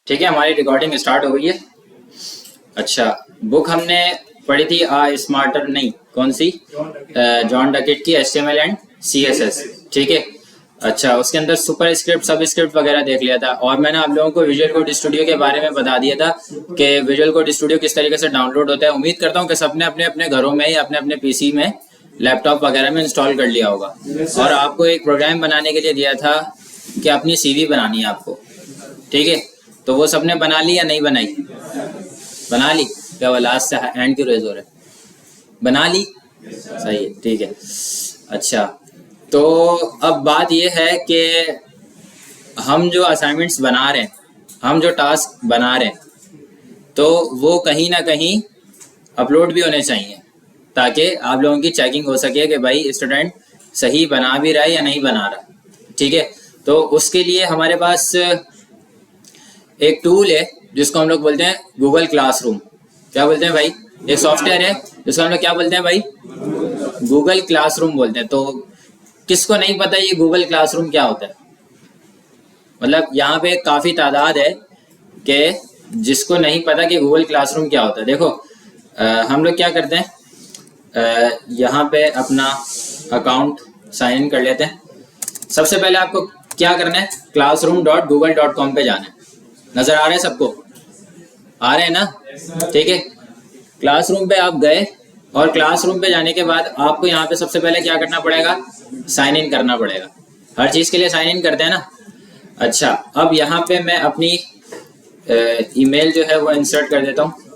ठीक है, हमारी रिकॉर्डिंग स्टार्ट हो गई है। अच्छा, बुक हमने पढ़ी थी स्मार्टर नहीं, कौन सी, जॉन डकेट की HTML एंड CSS। ठीक है, अच्छा, उसके अंदर सुपर स्क्रिप्ट, सब स्क्रिप्ट वगैरह देख लिया था। और मैंने आप लोगों को विजुअल कोड स्टूडियो के बारे में बता दिया था कि विजुअल कोड स्टूडियो किस तरीके से डाउनलोड होता है। उम्मीद करता हूँ कि सबने अपने अपने घरों में या अपने अपने PC में, लैपटॉप वगैरह में इंस्टॉल कर लिया होगा। और आपको एक प्रोग्राम बनाने के लिए दिया था कि अपनी CV बनानी है आपको। ठीक है, तो वो सबने बना ली या नहीं बनाई? बना ली। क्या वो लास्ट से हैंड क्यों रेज हो रहा है? बना ली, सही है, ठीक है। अच्छा, तो अब बात ये है कि हम जो असाइनमेंट्स बना रहे हैं, हम जो टास्क बना रहे हैं, तो वो कहीं ना कहीं अपलोड भी होने चाहिए ताकि आप लोगों की चेकिंग हो सके कि भाई स्टूडेंट सही बना भी रहा है या नहीं बना रहा। ठीक है, तो उसके लिए हमारे पास एक टूल है जिसको हम लोग बोलते हैं गूगल क्लासरूम। क्या बोलते हैं भाई? एक सॉफ्टवेयर है जिसको हम लोग क्या बोलते हैं भाई? गूगल क्लासरूम बोलते हैं। तो किसको नहीं पता ये गूगल क्लासरूम क्या होता है? मतलब यहाँ पे काफ़ी तादाद है कि जिसको नहीं पता कि गूगल क्लासरूम क्या होता है। देखो, हम लोग क्या करते हैं, यहाँ पे अपना अकाउंट साइन इन कर लेते हैं। सबसे पहले आपको क्या करना है, classroom.google.com पे जाना है। नज़र आ रहे हैं सबको? आ रहे हैं ना? ठीक है, क्लासरूम पे आप गए और क्लासरूम पे जाने के बाद आपको यहाँ पे सबसे पहले क्या करना पड़ेगा? साइन इन करना पड़ेगा। हर चीज़ के लिए साइन इन करते हैं ना। अच्छा, अब यहाँ पे मैं अपनी ईमेल जो है वो इंसर्ट कर देता हूँ।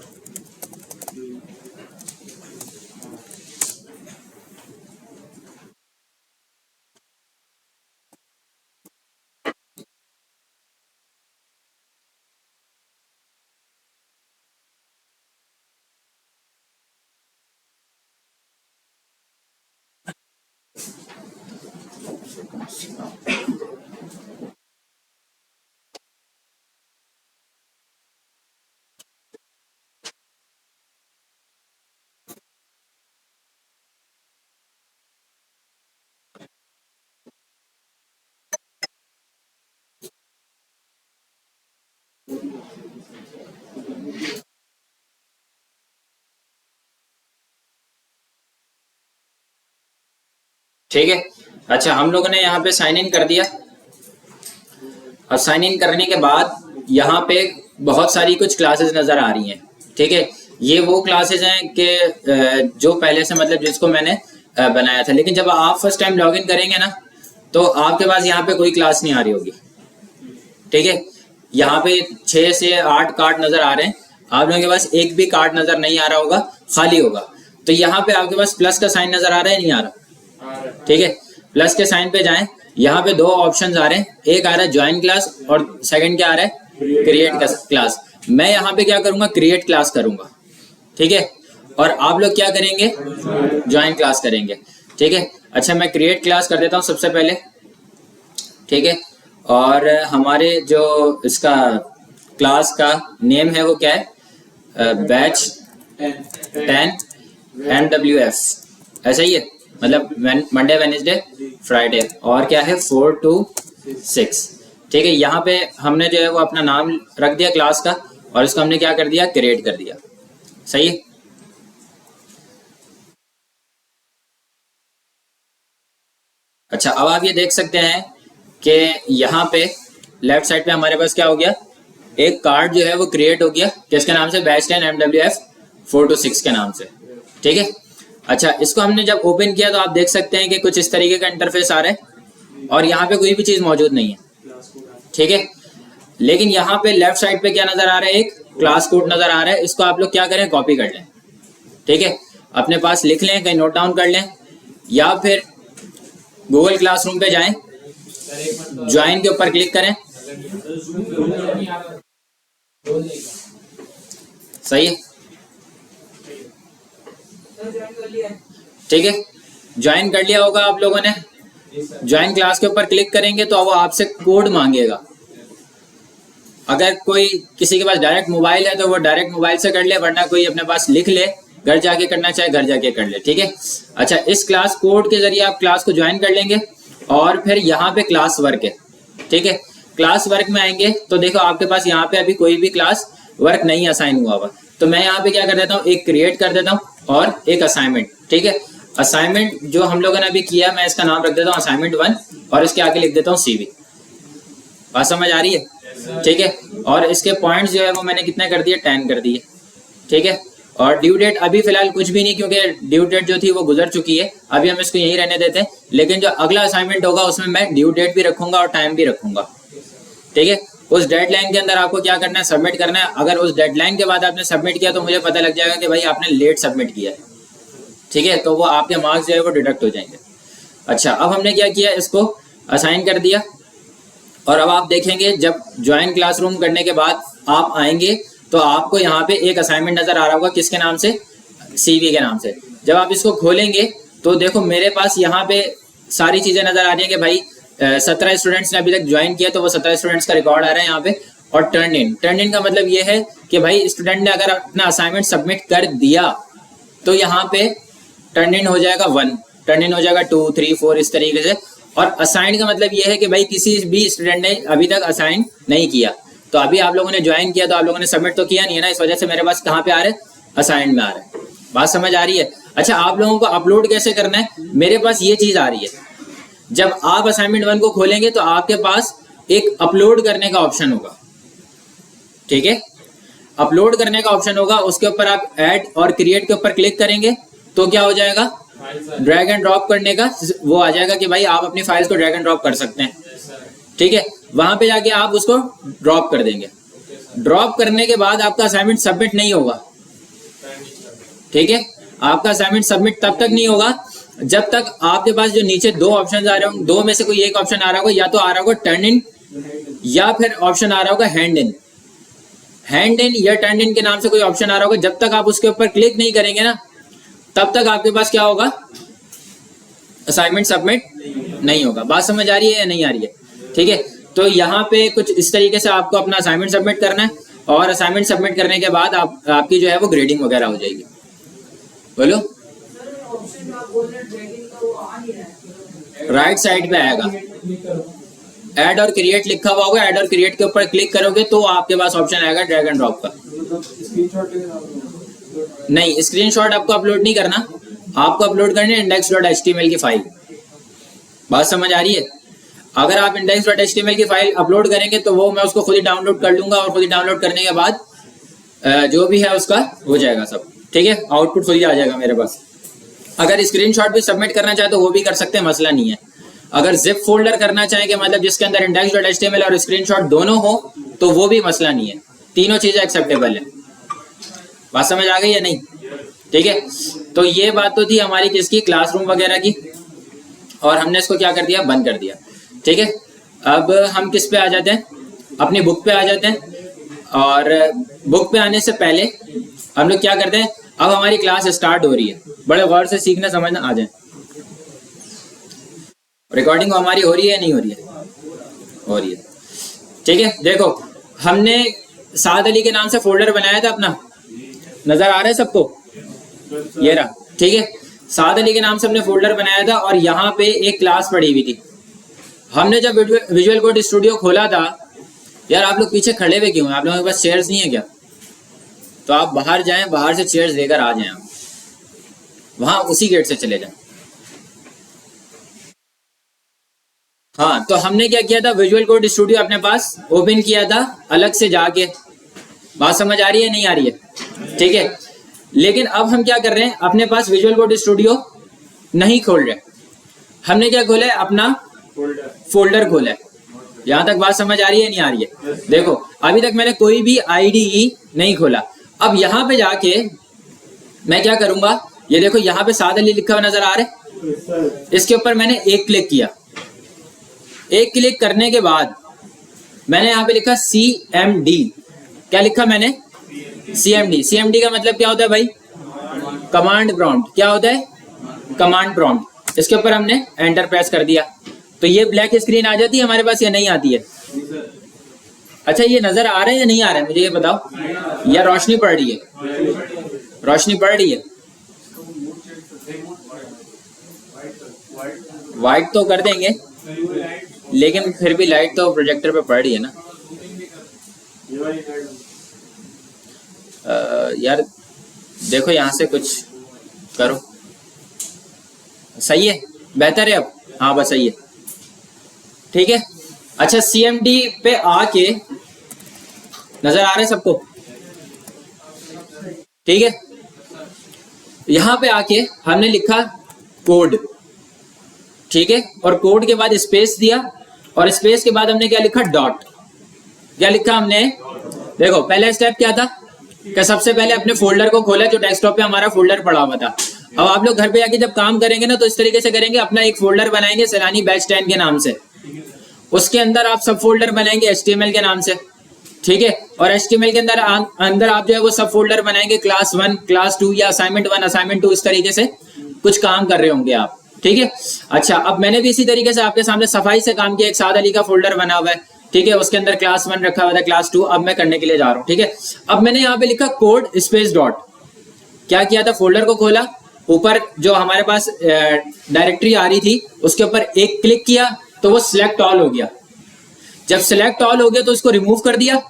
ठीक है, अच्छा, हम लोगों ने यहाँ पे साइन इन कर दिया। और साइन इन करने के बाद यहाँ पे बहुत सारी कुछ क्लासेस नज़र आ रही हैं। ठीक है, ये वो क्लासेस हैं कि जो पहले से, मतलब जिसको मैंने बनाया था। लेकिन जब आप फर्स्ट टाइम लॉगिन करेंगे ना, तो आपके पास यहाँ पे कोई क्लास नहीं आ रही होगी। ठीक है, यहाँ पे 6 से 8 कार्ड नज़र आ रहे हैं, आप लोगों के पास एक भी कार्ड नज़र नहीं आ रहा होगा, खाली होगा। तो यहाँ पे आपके पास प्लस का साइन नज़र आ रहा है, नहीं आ रहा? ठीक है, प्लस के साइन पे जाएं। यहाँ पे दो ऑप्शंस आ रहे हैं, एक आ रहा है ज्वाइन क्लास और सेकंड क्या आ रहा है? Create class. मैं यहाँ पे क्या करूँगा? क्रिएट क्लास करूँगा। ठीक है, और आप लोग क्या करेंगे? ज्वाइन क्लास करेंगे। ठीक है, अच्छा, मैं क्रिएट क्लास कर देता हूँ सबसे पहले। ठीक है, और हमारे जो इसका क्लास का नेम है वो क्या है? बैच 10 MWF, ऐसा ही है, मतलब मंडे वेडनेसडे फ्राइडे, और क्या है? 4 to 6। ठीक है, यहाँ पे हमने जो है वो अपना नाम रख दिया क्लास का, और इसको हमने क्या कर दिया? क्रिएट कर दिया। सही है। अच्छा, अब आप ये देख सकते हैं कि यहाँ पे लेफ्ट साइड पे हमारे पास क्या हो गया? एक कार्ड जो है वो क्रिएट हो गया, किसके नाम से? बैच 10 MWF 4 to 6 के नाम से। ठीक है, अच्छा, इसको हमने जब ओपन किया तो आप देख सकते हैं कि कुछ इस तरीके का इंटरफेस आ रहा है और यहाँ पे कोई भी चीज़ मौजूद नहीं है। ठीक है, लेकिन यहाँ पे लेफ्ट साइड पे क्या नज़र आ रहा है? एक क्लास कोड नज़र आ रहा है। इसको आप लोग क्या करें? कॉपी कर लें। ठीक है, अपने पास लिख लें, कहीं नोट डाउन कर लें, या फिर गूगल क्लासरूम पे जाएं, ज्वाइन के ऊपर क्लिक करें। सही है, ठीक है, ज्वाइन कर लिया होगा आप लोगों ने। ज्वाइन क्लास के ऊपर क्लिक करेंगे तो वो आपसे कोड मांगेगा। अगर कोई किसी के पास डायरेक्ट मोबाइल है तो वो डायरेक्ट मोबाइल से कर ले, वरना कोई अपने पास लिख ले, घर जाके करना चाहे घर जाके कर ले। ठीक है, अच्छा, इस क्लास कोड के जरिए आप क्लास को ज्वाइन कर लेंगे और फिर यहाँ पे क्लास वर्क है। ठीक है, क्लास वर्क में आएंगे तो देखो आपके पास यहाँ पे अभी कोई भी क्लास वर्क नहीं असाइन हुआ हुआ, तो मैं यहाँ पे क्या कर देता हूँ, एक क्रिएट कर देता हूँ और एक असाइनमेंट। ठीक है, असाइनमेंट जो हम लोगों ने अभी किया, मैं इसका नाम रख देता हूँ असाइनमेंट 1 और इसके आगे लिख देता हूँ CV। बात समझ आ रही है? ठीक है, और इसके पॉइंट्स जो है वो मैंने कितने कर दिए, 10 कर दिए। ठीक है, और ड्यू डेट अभी फिलहाल कुछ भी नहीं, क्योंकि ड्यू डेट जो थी वो गुजर चुकी है, अभी हम इसको यहीं रहने देते हैं। लेकिन जो अगला असाइनमेंट होगा उसमें मैं ड्यू डेट भी रखूंगा और टाइम भी रखूंगा। ठीक है, उस डेडलाइन के अंदर आपको क्या करना है, सबमिट करना है। अगर उस डेडलाइन के बाद आपने सबमिट किया तो मुझे पता लग जाएगा कि भाई आपने लेट सबमिट किया है। ठीक है, तो वो आपके मार्क्स जो है वो डिडक्ट हो जाएंगे। अच्छा, अब हमने क्या किया, इसको असाइन कर दिया और अब आप देखेंगे जब ज्वाइन क्लासरूम करने के बाद आप आएंगे तो आपको यहाँ पे एक असाइनमेंट नजर आ रहा होगा, किसके नाम से, CV के नाम से। जब आप इसको खोलेंगे तो देखो मेरे पास यहाँ पे सारी चीजें नजर आ रही है कि भाई 17 स्टूडेंट्स ने अभी तक ज्वाइन किया, तो वो 17 स्टूडेंट्स का रिकॉर्ड आ रहा है यहाँ पे। और टर्न इन का मतलब ये है कि भाई स्टूडेंट ने अगर अपना असाइनमेंट सबमिट कर दिया तो यहाँ पे टर्न इन हो जाएगा 1, टर्न इन हो जाएगा 2, 3, 4 इस तरीके से। और असाइन का मतलब ये है कि भाई किसी भी स्टूडेंट ने अभी तक असाइन नहीं किया, तो अभी आप लोगों ने ज्वाइन किया तो आप लोगों ने सबमिट तो किया नहीं है ना, इस वजह से मेरे पास कहाँ पे आ रहा है, असाइन में आ रहा है। बात समझ आ रही है? अच्छा, आप लोगों को अपलोड कैसे करना है, मेरे पास ये चीज आ रही है। जब आप असाइनमेंट 1 को खोलेंगे तो आपके पास एक अपलोड करने का ऑप्शन होगा। ठीक है, अपलोड करने का ऑप्शन होगा, उसके ऊपर आप ऐड और क्रिएट के ऊपर क्लिक करेंगे तो क्या हो जाएगा, ड्रैग एंड ड्रॉप करने का वो आ जाएगा कि भाई आप अपनी फाइल्स को ड्रैग एंड ड्रॉप कर सकते हैं। ठीक है, वहां पे जाके आप उसको ड्रॉप कर देंगे। ड्रॉप करने के बाद आपका असाइनमेंट सबमिट नहीं होगा। ठीक है, आपका असाइनमेंट सबमिट तब तक नहीं होगा जब तक आपके पास जो नीचे 2 ऑप्शन आ रहे होंगे, 2 में से कोई एक ऑप्शन आ रहा होगा, या तो आ रहा होगा टर्न इन या फिर ऑप्शन आ रहा होगा हैंड इन। हैंड इन या टर्न इन के नाम से कोई ऑप्शन आ रहा होगा, जब तक आप उसके ऊपर क्लिक नहीं करेंगे ना तब तक आपके पास क्या होगा, असाइनमेंट सबमिट नहीं होगा। बात समझ आ रही है या नहीं आ रही है? ठीक है, तो यहाँ पे कुछ इस तरीके से आपको अपना असाइनमेंट सबमिट करना है और असाइनमेंट सबमिट करने के बाद आपकी जो है वो ग्रेडिंग वगैरह हो जाएगी। बोलो, राइट साइड पे आएगा, ऐड और क्रिएट लिखा हुआ होगा, ऐड और क्रिएट के ऊपर क्लिक करोगे तो आपके पास ऑप्शन आएगा ड्रैग एंड ड्रॉप का। नहीं, स्क्रीनशॉट आपको अपलोड नहीं करना, आपको अपलोड करनी है index.html की फाइल। बात समझ आ रही है? अगर आप index.html की फाइल अपलोड करेंगे तो वो मैं उसको खुद ही डाउनलोड कर लूंगा और खुद ही डाउनलोड करने के बाद जो भी है उसका हो जाएगा सब। ठीक है, आउटपुट खुद ही आ जाएगा मेरे पास। अगर स्क्रीनशॉट भी सबमिट करना चाहे तो वो भी कर सकते हैं, मसला नहीं है। अगर जिप फोल्डर करना चाहेंगे, मतलब जिसके अंदर index.html और स्क्रीनशॉट दोनों हो, तो वो भी मसला नहीं है, तीनों चीजें एक्सेप्टेबल है। बात समझ आ गई या नहीं? ठीक है, तो ये बात तो थी हमारी किसकी, क्लासरूम वगैरह की, और हमने इसको क्या कर दिया, बंद कर दिया। ठीक है, अब हम किस पे आ जाते हैं, अपनी बुक पे आ जाते हैं। और बुक पे आने से पहले हम लोग क्या करते हैं, अब हमारी क्लास स्टार्ट हो रही है, बड़े गौर से सीखना समझना आ जाए। रिकॉर्डिंग हमारी हो रही है या नहीं हो रही है? हो रही है। ठीक है, देखो हमने साद अली के नाम से फोल्डर बनाया था अपना, नजर आ रहा है सबको, ये रहा। ठीक है, साद अली के नाम से हमने फोल्डर बनाया था और यहाँ पे एक क्लास पड़ी हुई थी। हमने जब विजुअल कोड स्टूडियो खोला था, यार आप लोग पीछे खड़े हुए क्यों हैं, आप लोगों के पास चेयर्स नहीं है क्या? तो आप बाहर जाएं, बाहर से चेयर्स लेकर आ जाएं, वहां उसी गेट से चले जाएं। हाँ, तो हमने क्या किया था, विजुअल कोड स्टूडियो अपने पास ओपन किया था अलग से जाके। बात समझ आ रही है नहीं आ रही है? ठीक है, लेकिन अब हम क्या कर रहे हैं, अपने पास विजुअल कोड स्टूडियो नहीं खोल रहे, हमने क्या खोला है, अपना फोल्डर खोला है। यहां तक बात समझ आ रही है नहीं आ रही है? देखो अभी तक मैंने कोई भी आईडीई नहीं खोला। अब यहाँ पे जाके मैं क्या करूंगा, ये देखो यहाँ पे साद अली लिखा हुआ नजर आ रहा है, इसके ऊपर मैंने एक क्लिक किया। एक क्लिक करने के बाद मैंने यहाँ पे लिखा CMD। क्या लिखा मैंने? CMD। CMD का मतलब क्या होता है भाई? Command prompt. क्या होता है? Command prompt. इसके ऊपर हमने एंटर प्रेस कर दिया तो ये ब्लैक स्क्रीन आ जाती है हमारे पास या नहीं आती है? अच्छा, ये नजर आ रहा है या नहीं आ रहा है, मुझे ये बताओ, या रोशनी पड़ रही है? रोशनी पड़ रही है, वाइट तो कर देंगे, लेकिन फिर भी लाइट तो प्रोजेक्टर पे पड़ रही है ना। यार देखो यहाँ से कुछ करो। सही है, बेहतर है अब। हाँ बस सही है, ठीक है। अच्छा CMD पे आके नजर आ रहा है सबको? ठीक है, यहां पे आके हमने लिखा कोड, ठीक है, और कोड के बाद स्पेस दिया, और स्पेस के बाद हमने क्या लिखा? डॉट। क्या लिखा हमने? देखो पहला स्टेप क्या था कि सबसे पहले अपने फोल्डर को खोला जो डेस्कटॉप पे हमारा फोल्डर पड़ा हुआ था। अब आप लोग घर पे जाके जब काम करेंगे ना तो इस तरीके से करेंगे, अपना एक फोल्डर बनाएंगे सैलानी बैच 10 के नाम से, उसके अंदर आप सब फोल्डर बनाएंगे HTML के नाम से, ठीक है, और HTML के अंदर आप जो है वो सब फोल्डर बनाएंगे क्लास 1, क्लास 2 या असाइनमेंट 1, असाइनमेंट 2, इस तरीके से कुछ काम कर रहे होंगे आप, ठीक है। अच्छा अब मैंने भी इसी तरीके से आपके सामने सफाई से काम किया, एक साद अली का फोल्डर बना हुआ है, ठीक है, उसके अंदर क्लास 1 रखा हुआ था, क्लास 2 अब मैं करने के लिए जा रहा हूँ, ठीक है। अब मैंने यहाँ पे लिखा कोड स्पेस डॉट। क्या किया था? फोल्डर को खोला, ऊपर जो हमारे पास डायरेक्टरी आ रही थी उसके ऊपर एक क्लिक किया तो वो सिलेक्ट ऑल हो गया। जब सिलेक्ट ऑल हो गया तो उसको रिमूव कर दिया।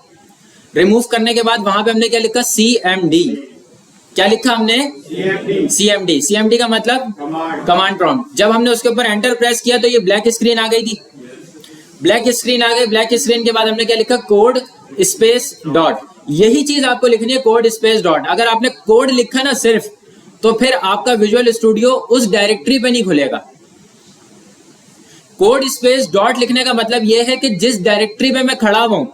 रिमूव करने के बाद वहां पे हमने क्या लिखा? CMD। क्या लिखा हमने? CMD। CMD का मतलब कमांड प्रॉम्प्ट। जब हमने उसके ऊपर एंटर प्रेस किया तो ये ब्लैक स्क्रीन आ गई थी। ब्लैक स्क्रीन आ गई। ब्लैक स्क्रीन के बाद हमने क्या लिखा? Code space dot. यही चीज आपको लिखनी है, कोड स्पेस डॉट। अगर आपने कोड लिखा ना सिर्फ, तो फिर आपका विजुअल स्टूडियो उस डायरेक्टरी पे नहीं खुलेगा। कोड स्पेस डॉट लिखने का मतलब यह है कि जिस डायरेक्टरी पे मैं खड़ा हुआ हूं,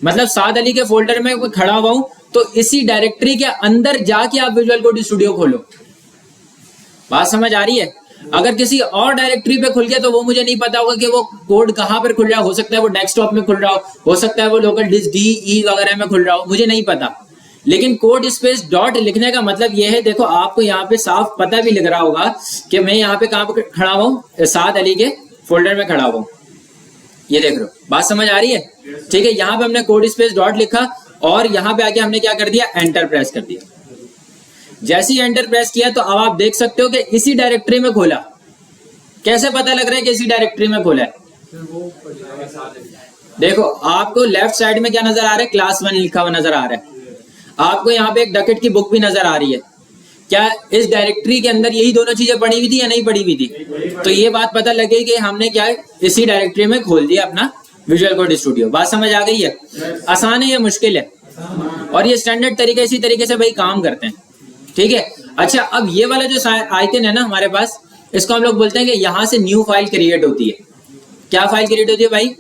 मतलब साद अली के फोल्डर में खड़ा हुआ हूं, तो इसी डायरेक्टरी के अंदर जाके आप विजुअल कोड स्टूडियो खोलो। बात समझ आ रही है? अगर किसी और डायरेक्टरी पे खुल गया तो वो मुझे नहीं पता होगा कि वो कोड कहां पर खुल रहा हो सकता है वो डेस्कटॉप में खुल रहा हो सकता है वो लोकल डिस्क DE वगैरह में खुल रहा हो, मुझे नहीं पता। लेकिन कोड स्पेस डॉट लिखने का मतलब यह है, देखो आपको यहाँ पे साफ पता भी लग रहा होगा कि मैं यहाँ पे कहां पर खड़ा हुआ हूँ? साद अली के फोल्डर में खड़ा हुआ हूँ। ये देख रहे हो, बात समझ आ रही है? ठीक है, यहाँ पे हमने कोड स्पेस डॉट लिखा और यहाँ पे आके हमने क्या कर दिया? एंटर प्रेस कर दिया। जैसे ही एंटर प्रेस किया तो अब आप देख सकते हो कि इसी डायरेक्टरी में खोला। कैसे पता लग रहा है कि इसी डायरेक्टरी में खोला है? देखो आपको लेफ्ट साइड में क्या नजर आ रहा है? क्लास 1 लिखा हुआ नजर आ रहा है। आपको यहाँ पे एक डकेट की बुक भी नजर आ रही है। क्या इस डायरेक्टरी के अंदर यही दोनों चीजें पड़ी हुई थी या नहीं पड़ी हुई थी? तो ये बात पता लगे कि हमने क्या है, इसी डायरेक्टरी में खोल दिया अपना विजुअल कोड स्टूडियो। बात समझ आ गई है? आसान है या मुश्किल है? और ये स्टैंडर्ड तरीके इसी तरीके से भाई काम करते हैं, ठीक है। अच्छा अब ये वाला जो आइकन है ना हमारे पास, इसको हम लोग बोलते हैं कि यहाँ से न्यू फाइल क्रिएट होती है। क्या फाइल क्रिएट होती है भाई?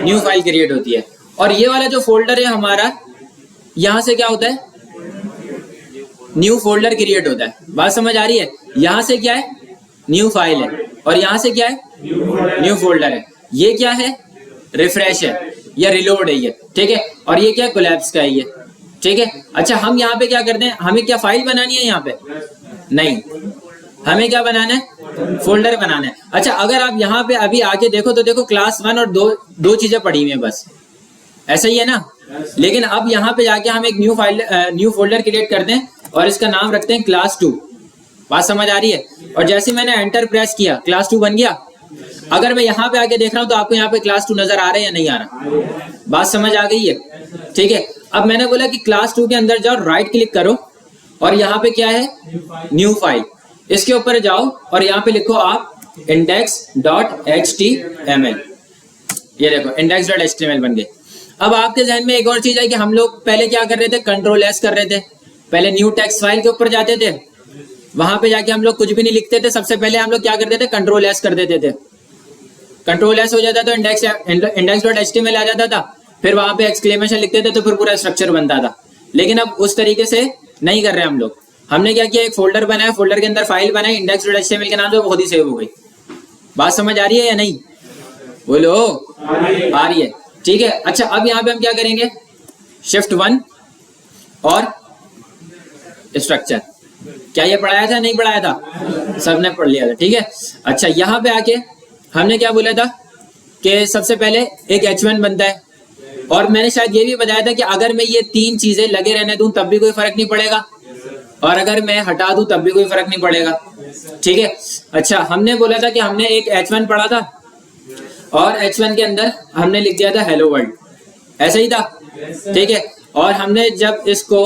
न्यू फाइल क्रिएट होती है। और ये वाला जो फोल्डर है हमारा, यहाँ से क्या होता है? न्यू फोल्डर क्रिएट होता है। बात समझ आ रही है? यहाँ से क्या है? न्यू फाइल है, और यहाँ से क्या है? न्यू फोल्डर है। ये क्या है? रिफ्रेश है या रिलोड है ये, ठीक है। और ये क्या? कोलैप्स का है ये, ठीक है। अच्छा हम यहाँ पे क्या करते हैं? हमें क्या फाइल बनानी है यहाँ पे? नहीं, हमें क्या बनाना है? फोल्डर बनाना है। अच्छा अगर आप यहाँ पे अभी आके देखो तो देखो क्लास 1 और दो चीजें पड़ी हुई है बस, ऐसा ही है ना। लेकिन अब यहाँ पे जाके हम एक न्यू फोल्डर क्रिएट करते हैं और इसका नाम रखते हैं क्लास 2। बात समझ आ रही है? और जैसे मैंने एंटर प्रेस किया क्लास 2 बन गया। अगर मैं यहाँ पे आके देख रहा हूँ तो आपको यहाँ पे क्लास 2 नजर आ रहा है या नहीं आ रहा? बात समझ आ गई है? ठीक है। अब मैंने बोला कि क्लास 2 के अंदर जाओ, राइट क्लिक करो और यहाँ पे क्या है? New file. इसके ऊपर जाओ और यहाँ पे लिखो आप index.html। ये देखो index.html बन गए। अब आपके जहन में एक और चीज है कि हम लोग पहले क्या कर रहे थे? कंट्रोल एस कर रहे थे। पहले न्यू टेक्स्ट फाइल के ऊपर जाते थे, वहां पे जाके हम लोग कुछ भी नहीं लिखते थे। सबसे पहले हम लोग क्या करते थे? कंट्रोल एस कर देते थे। कंट्रोल एस हो जाता तो index.html आ जाता था। फिर वहां पे एक्सक्लेमेशन लिखते थे तो फिर पूरा स्ट्रक्चर बनता था। लेकिन अब उस तरीके से नहीं कर रहे हम लोग। हमने क्या किया? एक फोल्डर बनाया, फोल्डर के अंदर फाइल बनाई index.html के नाम से, वो खुद ही सेव हो गई। बात समझ आ रही है या नहीं? बोलो, आ रही है? ठीक है। अच्छा अब यहाँ पे हम क्या करेंगे? शिफ्ट 1 और स्ट्रक्चर। क्या ये पढ़ाया था? नहीं पढ़ाया था? सबने पढ़ लिया था, ठीक है। अच्छा यहाँ पे आके हमने क्या बोला था कि सबसे पहले एक H1 बनता है, और मैंने शायद ये भी बताया था कि अगर मैं ये 3 चीजें लगे रहने दूं तब भी कोई फर्क नहीं पड़ेगा, और अगर मैं हटा दूं तब भी कोई फर्क नहीं पड़ेगा, ठीक है। अच्छा हमने बोला था कि हमने एक H1 पढ़ा था। और H1 के अंदर हमने लिख दिया था हेलो वर्ल्ड, ऐसा ही था, ठीक है। और हमने जब इसको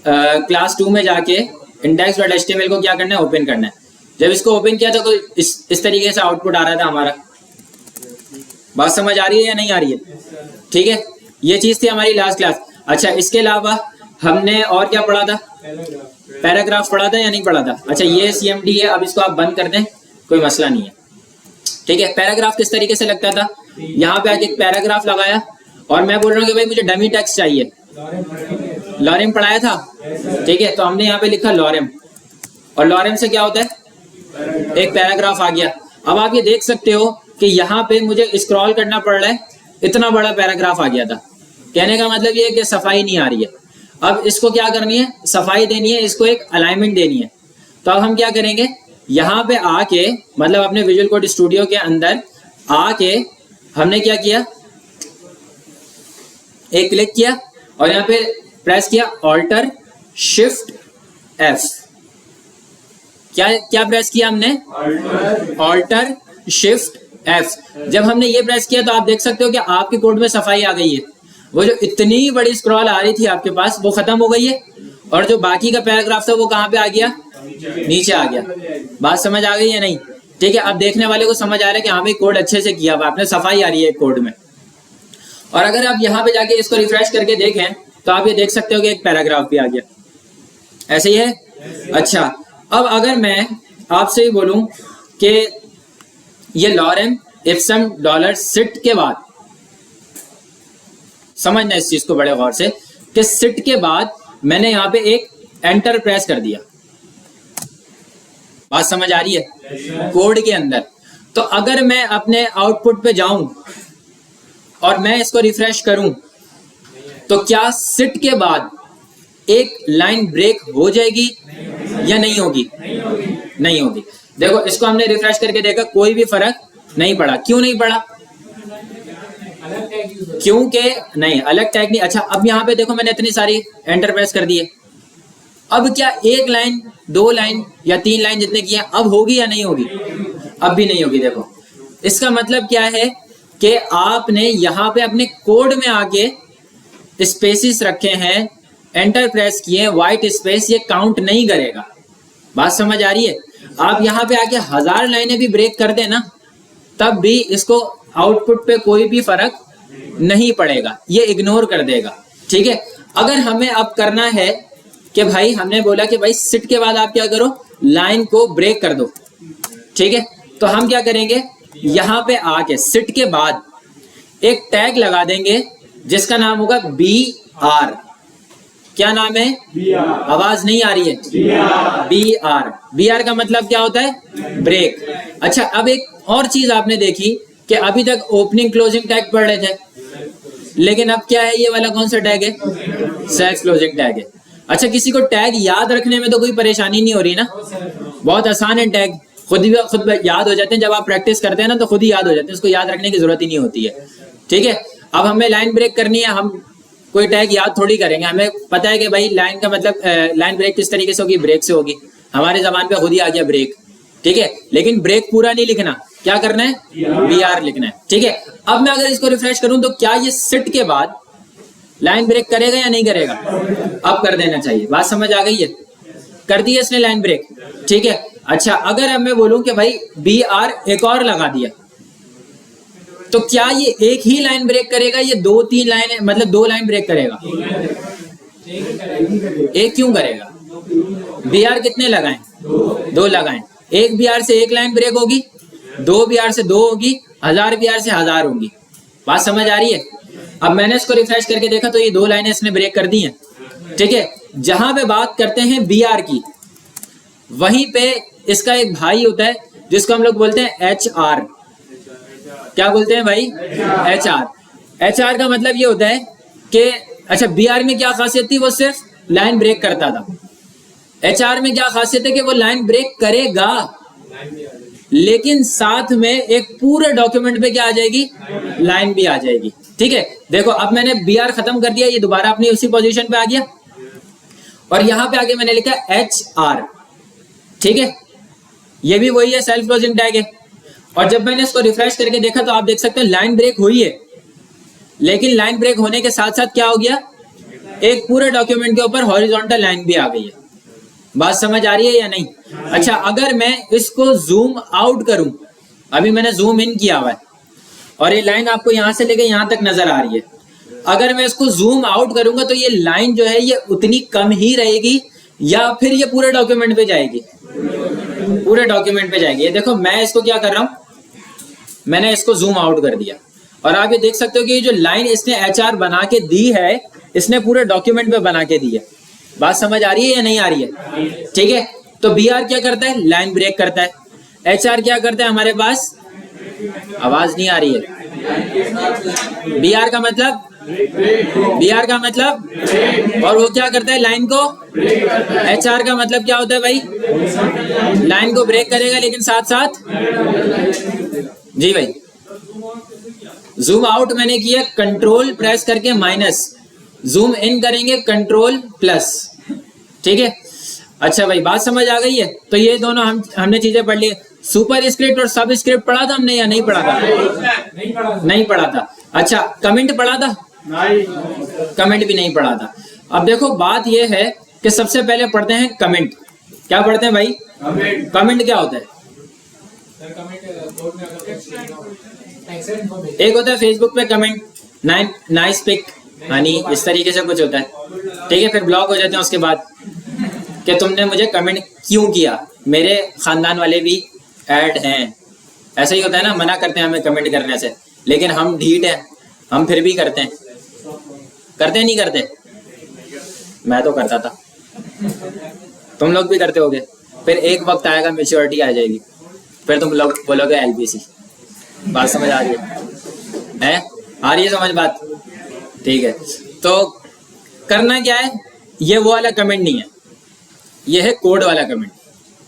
क्लास 2 में जाके index.html को क्या करना है, ओपन करना है। जब इसको ओपन किया तो इस तरीके से आउटपुट आ रहा था हमारा। बात समझ आ रही है या नहीं आ रही है? ठीक है, ये चीज थी हमारी लास्ट क्लास। अच्छा, इसके अलावा हमने और क्या पढ़ा था? पैराग्राफ पढ़ा था या नहीं पढ़ा था? अच्छा, ये CMD है, अब इसको आप बंद कर दें, कोई मसला नहीं है, ठीक है। पैराग्राफ किस तरीके से लगता था? यहाँ पे आके एक पैराग्राफ लगाया और मैं बोल रहा हूँ कि भाई मुझे डमी टेक्स्ट चाहिए। लॉरेम पढ़ाया था, ठीक है, तो हमने यहाँ पे लिखा लॉरेम, और लॉरेम से क्या होता है, एक पैराग्राफ आ गया। अब आप ये देख सकते हो कि यहाँ पे मुझे स्क्रॉल करना पड़ रहा है, इतना बड़ा पैराग्राफ आ गया था। कहने का मतलब ये है कि सफाई नहीं आ रही है। अब इसको क्या करनी है, सफाई देनी है, इसको एक अलाइनमेंट देनी है। तो अब हम क्या करेंगे, यहाँ पे आके, मतलब अपने विजुअल कोड स्टूडियो के अंदर आके हमने क्या किया, एक क्लिक किया और यहाँ पे प्रेस किया Alt Shift F। क्या प्रेस किया हमने? Alt Shift F। जब हमने ये प्रेस किया तो आप देख सकते हो कि आपके कोड में सफाई आ गई है। वो जो इतनी बड़ी स्क्रॉल आ रही थी आपके पास, वो खत्म हो गई है, और जो बाकी का पैराग्राफ था वो कहाँ पे आ गया, नीचे आ गया। बात समझ आ गई है नहीं? ठीक है, अब देखने वाले को समझ आ रहा है कि हाँ भाई कोड अच्छे से किया हुआ आपने, सफाई आ रही है कोड में। और अगर आप यहाँ पे जाके इसको रिफ्रेश करके देखें तो आप ये देख सकते हो कि एक पैराग्राफ भी आ गया। ऐसे ही है? अच्छा, अब अगर मैं आपसे ही बोलूं कि ये लॉरेम इप्सम $sit के बाद, समझना इस चीज को बड़े गौर से, कि sit के बाद मैंने यहाँ पे एक एंटर प्रेस कर दिया। बात समझ आ रही है? कोड के अंदर। तो अगर मैं अपने आउटपुट पे जाऊं और मैं इसको रिफ्रेश करूं तो क्या sit के बाद एक लाइन ब्रेक हो जाएगी या नहीं होगी? नहीं होगी। देखो, इसको हमने रिफ्रेश करके देखा, कोई भी फर्क नहीं पड़ा। क्यों नहीं पड़ा? क्योंकि नहीं, अलग टैग नहीं। अच्छा, अब यहाँ पे देखो मैंने इतनी सारी एंटर प्रेस कर दी है। अब क्या एक लाइन, 2 लाइन या 3 लाइन जितने की है, अब होगी या नहीं होगी? अब भी नहीं होगी। देखो, इसका मतलब क्या है कि आपने यहाँ पे अपने कोड में आके स्पेसिस रखे हैं, एंटर प्रेस किए, व्हाइट स्पेस, ये काउंट नहीं करेगा। बात समझ आ रही है? आप यहाँ पे आके 1000 लाइनें भी ब्रेक कर देना, तब भी इसको आउटपुट पे कोई भी फर्क नहीं पड़ेगा, ये इग्नोर कर देगा। ठीक है, अगर हमें अब करना है कि भाई, हमने बोला कि भाई sit के बाद आप क्या करो, लाइन को ब्रेक कर दो। ठीक है, तो हम क्या करेंगे, यहाँ पे आके sit के बाद एक टैग लगा देंगे जिसका नाम होगा BR। क्या नाम है? BR। आवाज नहीं आ रही है? BR। BR का मतलब क्या होता है? ब्रेक। अच्छा, अब एक और चीज आपने देखी कि अभी तक ओपनिंग क्लोजिंग टैग पढ़ रहे थे, लेकिन अब क्या है, ये वाला कौन सा टैग है? सेल्फ क्लोजिंग टैग है। अच्छा, किसी को टैग याद रखने में तो कोई परेशानी नहीं हो रही ना? बहुत आसान है टैग, खुद याद हो जाते हैं। जब आप प्रैक्टिस करते हैं ना तो खुद ही याद हो जाते हैं, उसको याद रखने की जरूरत ही नहीं होती है। ठीक है, अब हमें लाइन ब्रेक करनी है, हम कोई टैग याद थोड़ी करेंगे। हमें पता है कि भाई लाइन का मतलब लाइन ब्रेक किस तरीके से होगी, ब्रेक से होगी। हमारे जबान पे खुद ही आ गया ब्रेक। ठीक है, लेकिन ब्रेक पूरा नहीं लिखना, क्या करना है? BR लिखना है। ठीक है, अब मैं अगर इसको रिफ्रेश करूं तो क्या ये sit के बाद लाइन ब्रेक करेगा या नहीं करेगा? अब कर देना चाहिए। बात समझ आ गई है? कर दी है इसने लाइन ब्रेक। ठीक है, अच्छा, अगर अब मैं बोलूं कि भाई BR एक और लगा दिया, तो क्या ये एक ही लाइन ब्रेक करेगा, ये 2-3 लाइन, मतलब 2 लाइन ब्रेक करेगा? एक क्यों करेगा? BR कितने लगाएं? 2 लगाएं। एक BR से एक लाइन ब्रेक होगी, 2 BR से 2 होगी, 1000 BR से 1000 होंगी। बात समझ आ रही है? अब मैंने इसको रिफ्रेश करके देखा तो ये 2 लाइनें इसने ब्रेक कर दी हैं। ठीक है, जहां पे बात करते हैं BR की, वहीं पे इसका एक भाई होता है जिसको हम लोग बोलते हैं HR। क्या बोलते हैं भाई? HR। HR का मतलब ये होता है कि, अच्छा, BR में क्या खासियत थी? वो सिर्फ लाइन ब्रेक करता था। HR में क्या खासियत है कि वो लाइन ब्रेक करेगा, लेकिन साथ में एक पूरे डॉक्यूमेंट पे क्या आ जाएगी? लाइन भी आ जाएगी। ठीक है, देखो, अब मैंने BR खत्म कर दिया, ये दोबारा अपनी उसी पोजीशन पे आ गया, और यहां पे आगे मैंने लिखा HR। ठीक है, ये भी वही है, सेल्फ क्लोजिंग टैग है। और जब मैंने इसको रिफ्रेश करके देखा तो आप देख सकते हैं लाइन ब्रेक हुई है, लेकिन लाइन ब्रेक होने के साथ साथ क्या हो गया, एक पूरे डॉक्यूमेंट के ऊपर हॉरिजॉन्टल लाइन भी आ गई है। बात समझ आ रही है या नहीं? अच्छा, अगर मैं इसको जूम आउट करूं, अभी मैंने जूम इन किया हुआ है और ये लाइन आपको यहां से लेके यहां तक नजर आ रही है। अगर मैं इसको जूम आउट करूंगा तो ये लाइन जो है ये उतनी कम ही रहेगी या फिर ये पूरे डॉक्यूमेंट पे जाएगी? पूरे डॉक्यूमेंट पे जाएगी। ये देखो मैं इसको क्या कर रहा हूं, मैंने इसको जूम आउट कर दिया और आप ये देख सकते हो कि ये जो लाइन इसने HR बना के दी है, इसने पूरे डॉक्यूमेंट पे बना के दी है। बात समझ आ रही है या नहीं आ रही है? ठीक है, तो BR क्या करता है, लाइन ब्रेक करता है। HR क्या करता है हमारे पास, आवाज नहीं आ रही है। BR का मतलब, BR का मतलब, और वो क्या करता है, लाइन को, HR का मतलब क्या होता है भाई, लाइन को ब्रेक करेगा लेकिन साथ साथ, जी भाई, जूम आउट मैंने किया कंट्रोल प्रेस करके माइनस, जूम इन करेंगे कंट्रोल प्लस। ठीक है, अच्छा भाई बात समझ आ गई है? तो ये दोनों हमने चीजें पढ़ ली। सुपर स्क्रिप्ट और सब स्क्रिप्ट पढ़ा था हमने या नहीं पढ़ा था? नहीं पढ़ा था। अच्छा, कमेंट पढ़ा था? कमेंट भी नहीं पढ़ा था। अब देखो बात ये है कि सबसे पहले पढ़ते हैं कमेंट। क्या पढ़ते हैं भाई? कमेंट क्या होता है? एक होता है फेसबुक पे कमेंट, नाइस पिक हनी, इस तरीके से कुछ होता है। ठीक है, फिर ब्लॉक हो जाते हैं उसके बाद कि तुमने मुझे कमेंट क्यों किया, मेरे खानदान वाले भी ऐड हैं। ऐसा ही होता है ना, मना करते हैं हमें कमेंट करने से, लेकिन हम ढीठ हैं, हम फिर भी करते हैं। करते नहीं करते? मैं तो करता था, तुम लोग भी करते होगे। फिर एक वक्त आएगा, मैच्योरिटी आ जाएगी, फिर तुम लोग बोलोगे LBC। बात समझ आ रही है? आ रही है समझ बात? ठीक है, तो करना क्या है, ये वो वाला कमेंट नहीं है, ये है कोड वाला कमेंट।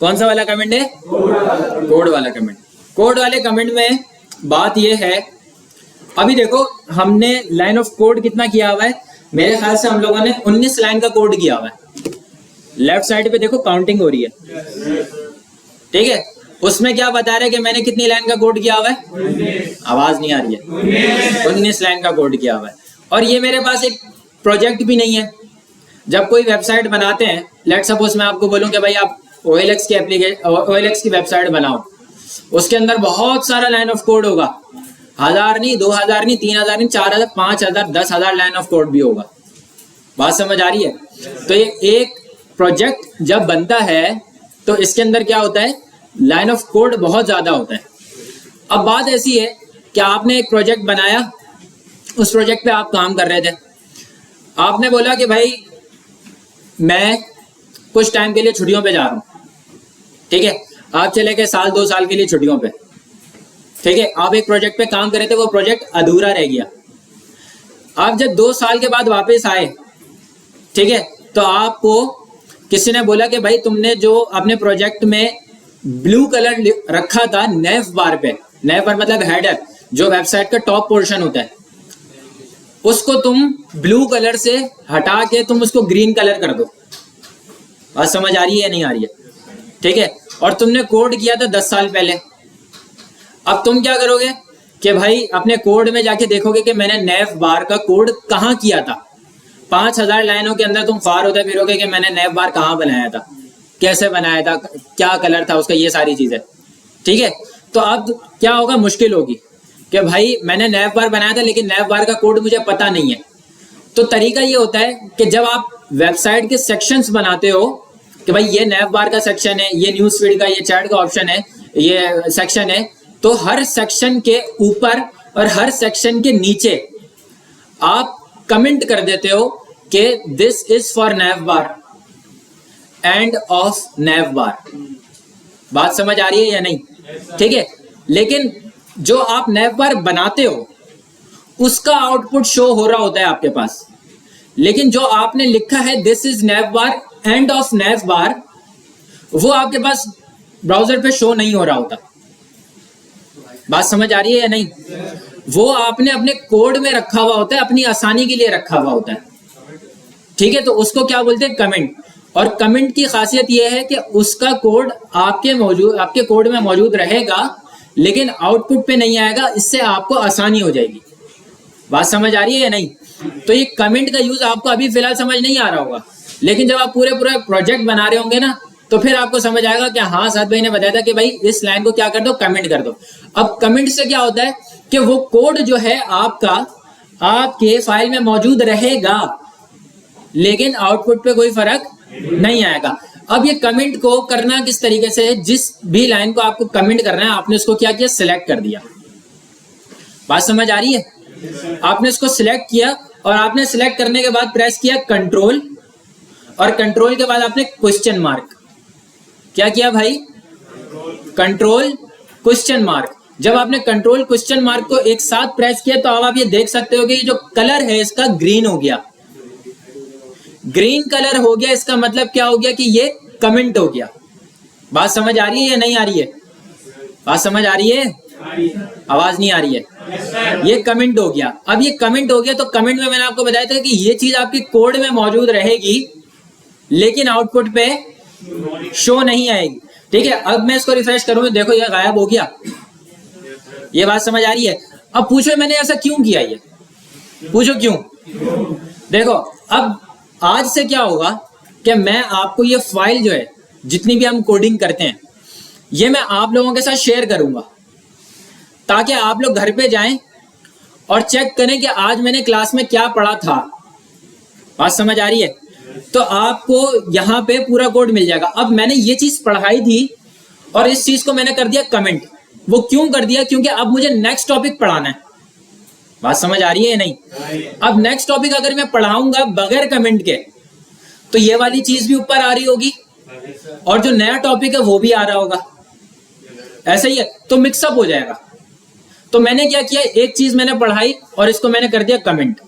कौन सा वाला कमेंट है? कोड वाला कमेंट। कोड वाले कमेंट में बात ये है, अभी देखो हमने लाइन ऑफ कोड कितना किया हुआ है, मेरे ख्याल से हम लोगों ने 19 लाइन का कोड किया हुआ है। लेफ्ट साइड पे देखो काउंटिंग हो रही है। ठीक है, उसमें क्या बता रहे हैं कि मैंने कितनी लाइन का कोड किया हुआ है? आवाज नहीं आ रही है। 19 लाइन का कोड किया हुआ है। और ये मेरे पास एक प्रोजेक्ट भी नहीं है। जब कोई वेबसाइट बनाते हैं, लेट सपोज मैं आपको बोलूं कि भाई आप OLX की वेबसाइट बनाओ, उसके अंदर बहुत सारा लाइन ऑफ कोड होगा, 1000 नहीं, 2000 नहीं, 3000 नहीं, 4000, 5000, 10,000 लाइन ऑफ कोड भी होगा। बात समझ आ रही है? तो ये एक प्रोजेक्ट जब बनता है तो इसके अंदर क्या होता है, लाइन ऑफ कोड बहुत ज्यादा होता है। अब बात ऐसी है कि आपने एक प्रोजेक्ट बनाया, उस प्रोजेक्ट पे आप काम कर रहे थे, आपने बोला कि भाई मैं कुछ टाइम के लिए छुट्टियों पे जा रहा हूँ। ठीक है, आप चले गए 1-2 साल के लिए छुट्टियों पे। ठीक है, आप एक प्रोजेक्ट पे काम कर रहे थे, वो प्रोजेक्ट अधूरा रह गया। आप जब 2 साल के बाद वापस आए, ठीक है, तो आपको किसी ने बोला कि भाई तुमने जो अपने प्रोजेक्ट में ब्लू कलर रखा था नेव बार पे, नेव बार मतलब हेडर, जो वेबसाइट का टॉप पोर्शन होता है, उसको तुम ब्लू कलर से हटा के तुम उसको ग्रीन कलर कर दो। बात समझ आ रही है या नहीं आ रही है? ठीक है, और तुमने कोड किया था 10 साल पहले। अब तुम क्या करोगे कि भाई अपने कोड में जाके देखोगे कि मैंने नेव बार का कोड कहाँ किया था। 5000 लाइनों के अंदर तुम फार होते फिरोगे कि मैंने नेव बार कहाँ बनाया था, कैसे बनाया था, क्या कलर था उसका, ये सारी चीजें। ठीक है, तो अब क्या होगा, मुश्किल होगी कि भाई मैंने नेव बार बनाया था लेकिन नेव बार का कोड मुझे पता नहीं है। तो तरीका ये होता है कि जब आप वेबसाइट के सेक्शंस बनाते हो कि भाई ये नेव बार का सेक्शन है, ये न्यूज फीड का, ये चैट का ऑप्शन है, ये सेक्शन है, तो हर सेक्शन के ऊपर और हर सेक्शन के नीचे आप कमेंट कर देते हो कि this is for nav bar, and of nav bar. बात समझ आ रही है या नहीं? ठीक है, लेकिन जो आप नेव बार बनाते हो उसका आउटपुट शो हो रहा होता है आपके पास, लेकिन जो आपने लिखा है this is nav bar and of nav bar, वो आपके पास ब्राउजर पे शो नहीं हो रहा होता। बात समझ आ रही है या नहीं? वो आपने अपने कोड में रखा हुआ होता है, अपनी आसानी के लिए रखा हुआ होता है। ठीक है, तो उसको क्या बोलते हैं, कमेंट। और कमेंट की खासियत यह है कि उसका कोड आपके कोड में मौजूद रहेगा, लेकिन आउटपुट पे नहीं आएगा, इससे आपको आसानी हो जाएगी। बात समझ आ रही है या नहीं? तो ये कमेंट का यूज आपको अभी फिलहाल समझ नहीं आ रहा होगा, लेकिन जब आप पूरे प्रोजेक्ट बना रहे होंगे ना, तो फिर आपको समझ आएगा कि हाँ साद भाई ने बताया था कि भाई इस लाइन को क्या कर दो, कमेंट कर दो। अब कमेंट से क्या होता है कि वो कोड जो है आपका आपके फाइल में मौजूद रहेगा, लेकिन आउटपुट पे कोई फर्क नहीं आएगा। अब ये कमेंट को करना किस तरीके से है, जिस भी लाइन को आपको कमेंट करना है आपने उसको क्या किया, सिलेक्ट कर दिया। बात समझ आ रही है? आपने इसको सिलेक्ट किया और आपने सिलेक्ट करने के बाद प्रेस किया कंट्रोल, और कंट्रोल के बाद आपने क्वेश्चन मार्क। क्या किया भाई? Control question mark. जब आपने कंट्रोल क्वेश्चन मार्क को एक साथ प्रेस किया तो अब आप ये देख सकते हो कि जो कलर है इसका ग्रीन हो गया। ग्रीन कलर हो गया, इसका मतलब क्या हो गया कि ये कमेंट हो गया। बात समझ आ रही है या नहीं आ रही है? बात समझ आ रही है? आवाज नहीं आ रही है? ये कमेंट हो गया। अब ये कमेंट हो गया तो कमेंट में मैंने आपको बताया था कि ये चीज आपकी कोड में मौजूद रहेगी, लेकिन आउटपुट पे शो नहीं आएगी। ठीक है, अब मैं इसको रिफ्रेश करूं, देखो ये गायब हो गया। ये बात समझ आ रही है? अब पूछो मैंने ऐसा क्यों किया, ये पूछो क्यों। देखो अब आज से क्या होगा कि मैं आपको ये फाइल जो है, जितनी भी हम कोडिंग करते हैं, ये मैं आप लोगों के साथ शेयर करूंगा, ताकि आप लोग घर पे जाएं और चेक करें कि आज मैंने क्लास में क्या पढ़ा था। बात समझ आ रही है? तो आपको यहाँ पे पूरा कोड मिल जाएगा। अब मैंने ये चीज पढ़ाई थी और इस चीज को मैंने कर दिया कमेंट। वो क्यों कर दिया? क्योंकि अब मुझे नेक्स्ट टॉपिक पढ़ाना है। बात समझ आ रही है या नहीं? अब नेक्स्ट टॉपिक अगर मैं पढ़ाऊंगा बगैर कमेंट के, तो ये वाली चीज भी ऊपर आ रही होगी और जो नया टॉपिक है वो भी आ रहा होगा। ऐसा ही है, तो मिक्सअप हो जाएगा। तो मैंने क्या किया, एक चीज मैंने पढ़ाई और इसको मैंने कर दिया कमेंट,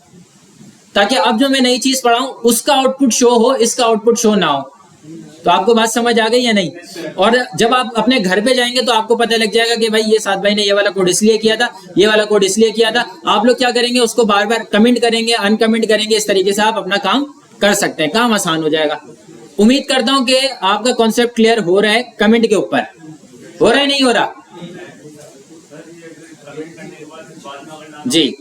ताकि अब जो मैं नई चीज पढ़ाऊं उसका आउटपुट शो हो, इसका आउटपुट शो ना हो। तो आपको बात समझ आ गई या नहीं? और जब आप अपने घर पे जाएंगे तो आपको पता लग जाएगा कि भाई ये साद भाई ने ये वाला कोड इसलिए किया था, ये वाला कोड इसलिए किया था। आप लोग क्या करेंगे, उसको बार बार कमेंट करेंगे, अनकमेंट करेंगे। इस तरीके से आप अपना काम कर सकते हैं, काम आसान हो जाएगा। उम्मीद करता हूं कि आपका कॉन्सेप्ट क्लियर हो रहा है कमेंट के ऊपर। हो रहा है नहीं हो रहा? जी,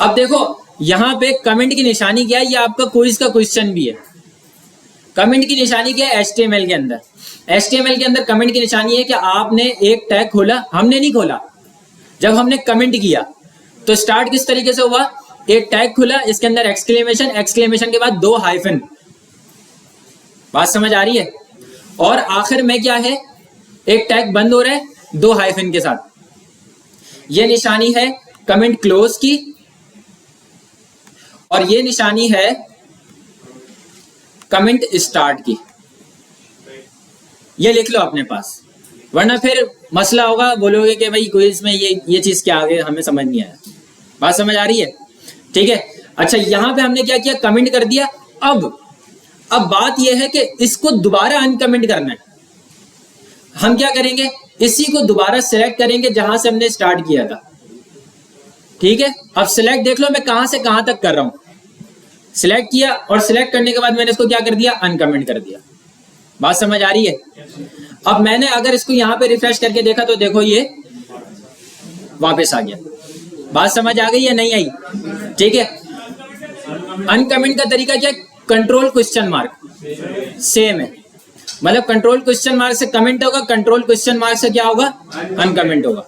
अब देखो यहाँ पे कमेंट की निशानी क्या है, ये आपका क्विज का क्वेश्चन भी है। कमेंट की निशानी क्या है HTML के अंदर? HTML के अंदर कमेंट की निशानी है कि आपने एक टैग खोला, हमने नहीं खोला। जब हमने कमेंट किया तो स्टार्ट किस तरीके से हुआ, एक टैग खुला, इसके अंदर एक्सक्लेमेशन, एक्सक्लेमेशन के बाद 2 हाइफन। बात समझ आ रही है? और आखिर में क्या है, एक टैग बंद हो रहा है 2 हाइफन के साथ। यह निशानी है कमेंट क्लोज की, और ये निशानी है कमेंट स्टार्ट की। ये लिख लो अपने पास, वरना फिर मसला होगा, बोलोगे कि भाई क्विज में ये चीज क्या आ गई, हमें समझ नहीं आया। बात समझ आ रही है? ठीक है, अच्छा यहां पे हमने क्या किया, कमेंट कर दिया। अब बात यह है कि इसको दोबारा अनकमेंट करना है। हम क्या करेंगे, इसी को दोबारा सिलेक्ट करेंगे जहां से हमने स्टार्ट किया था। ठीक है, अब सिलेक्ट देख लो मैं कहां से कहां तक कर रहा हूं। सिलेक्ट किया और सिलेक्ट करने के बाद मैंने इसको क्या कर दिया, अनकमेंट कर दिया। बात समझ आ रही है? अब मैंने अगर इसको यहां पे रिफ्रेश करके देखा तो देखो ये वापस आ गया। बात समझ आ गई या नहीं आई? ठीक है, अनकमेंट का तरीका क्या, कंट्रोल क्वेश्चन मार्क सेम है। मतलब कंट्रोल क्वेश्चन मार्क से कमेंट होगा, कंट्रोल क्वेश्चन मार्क से क्या होगा, अनकमेंट होगा।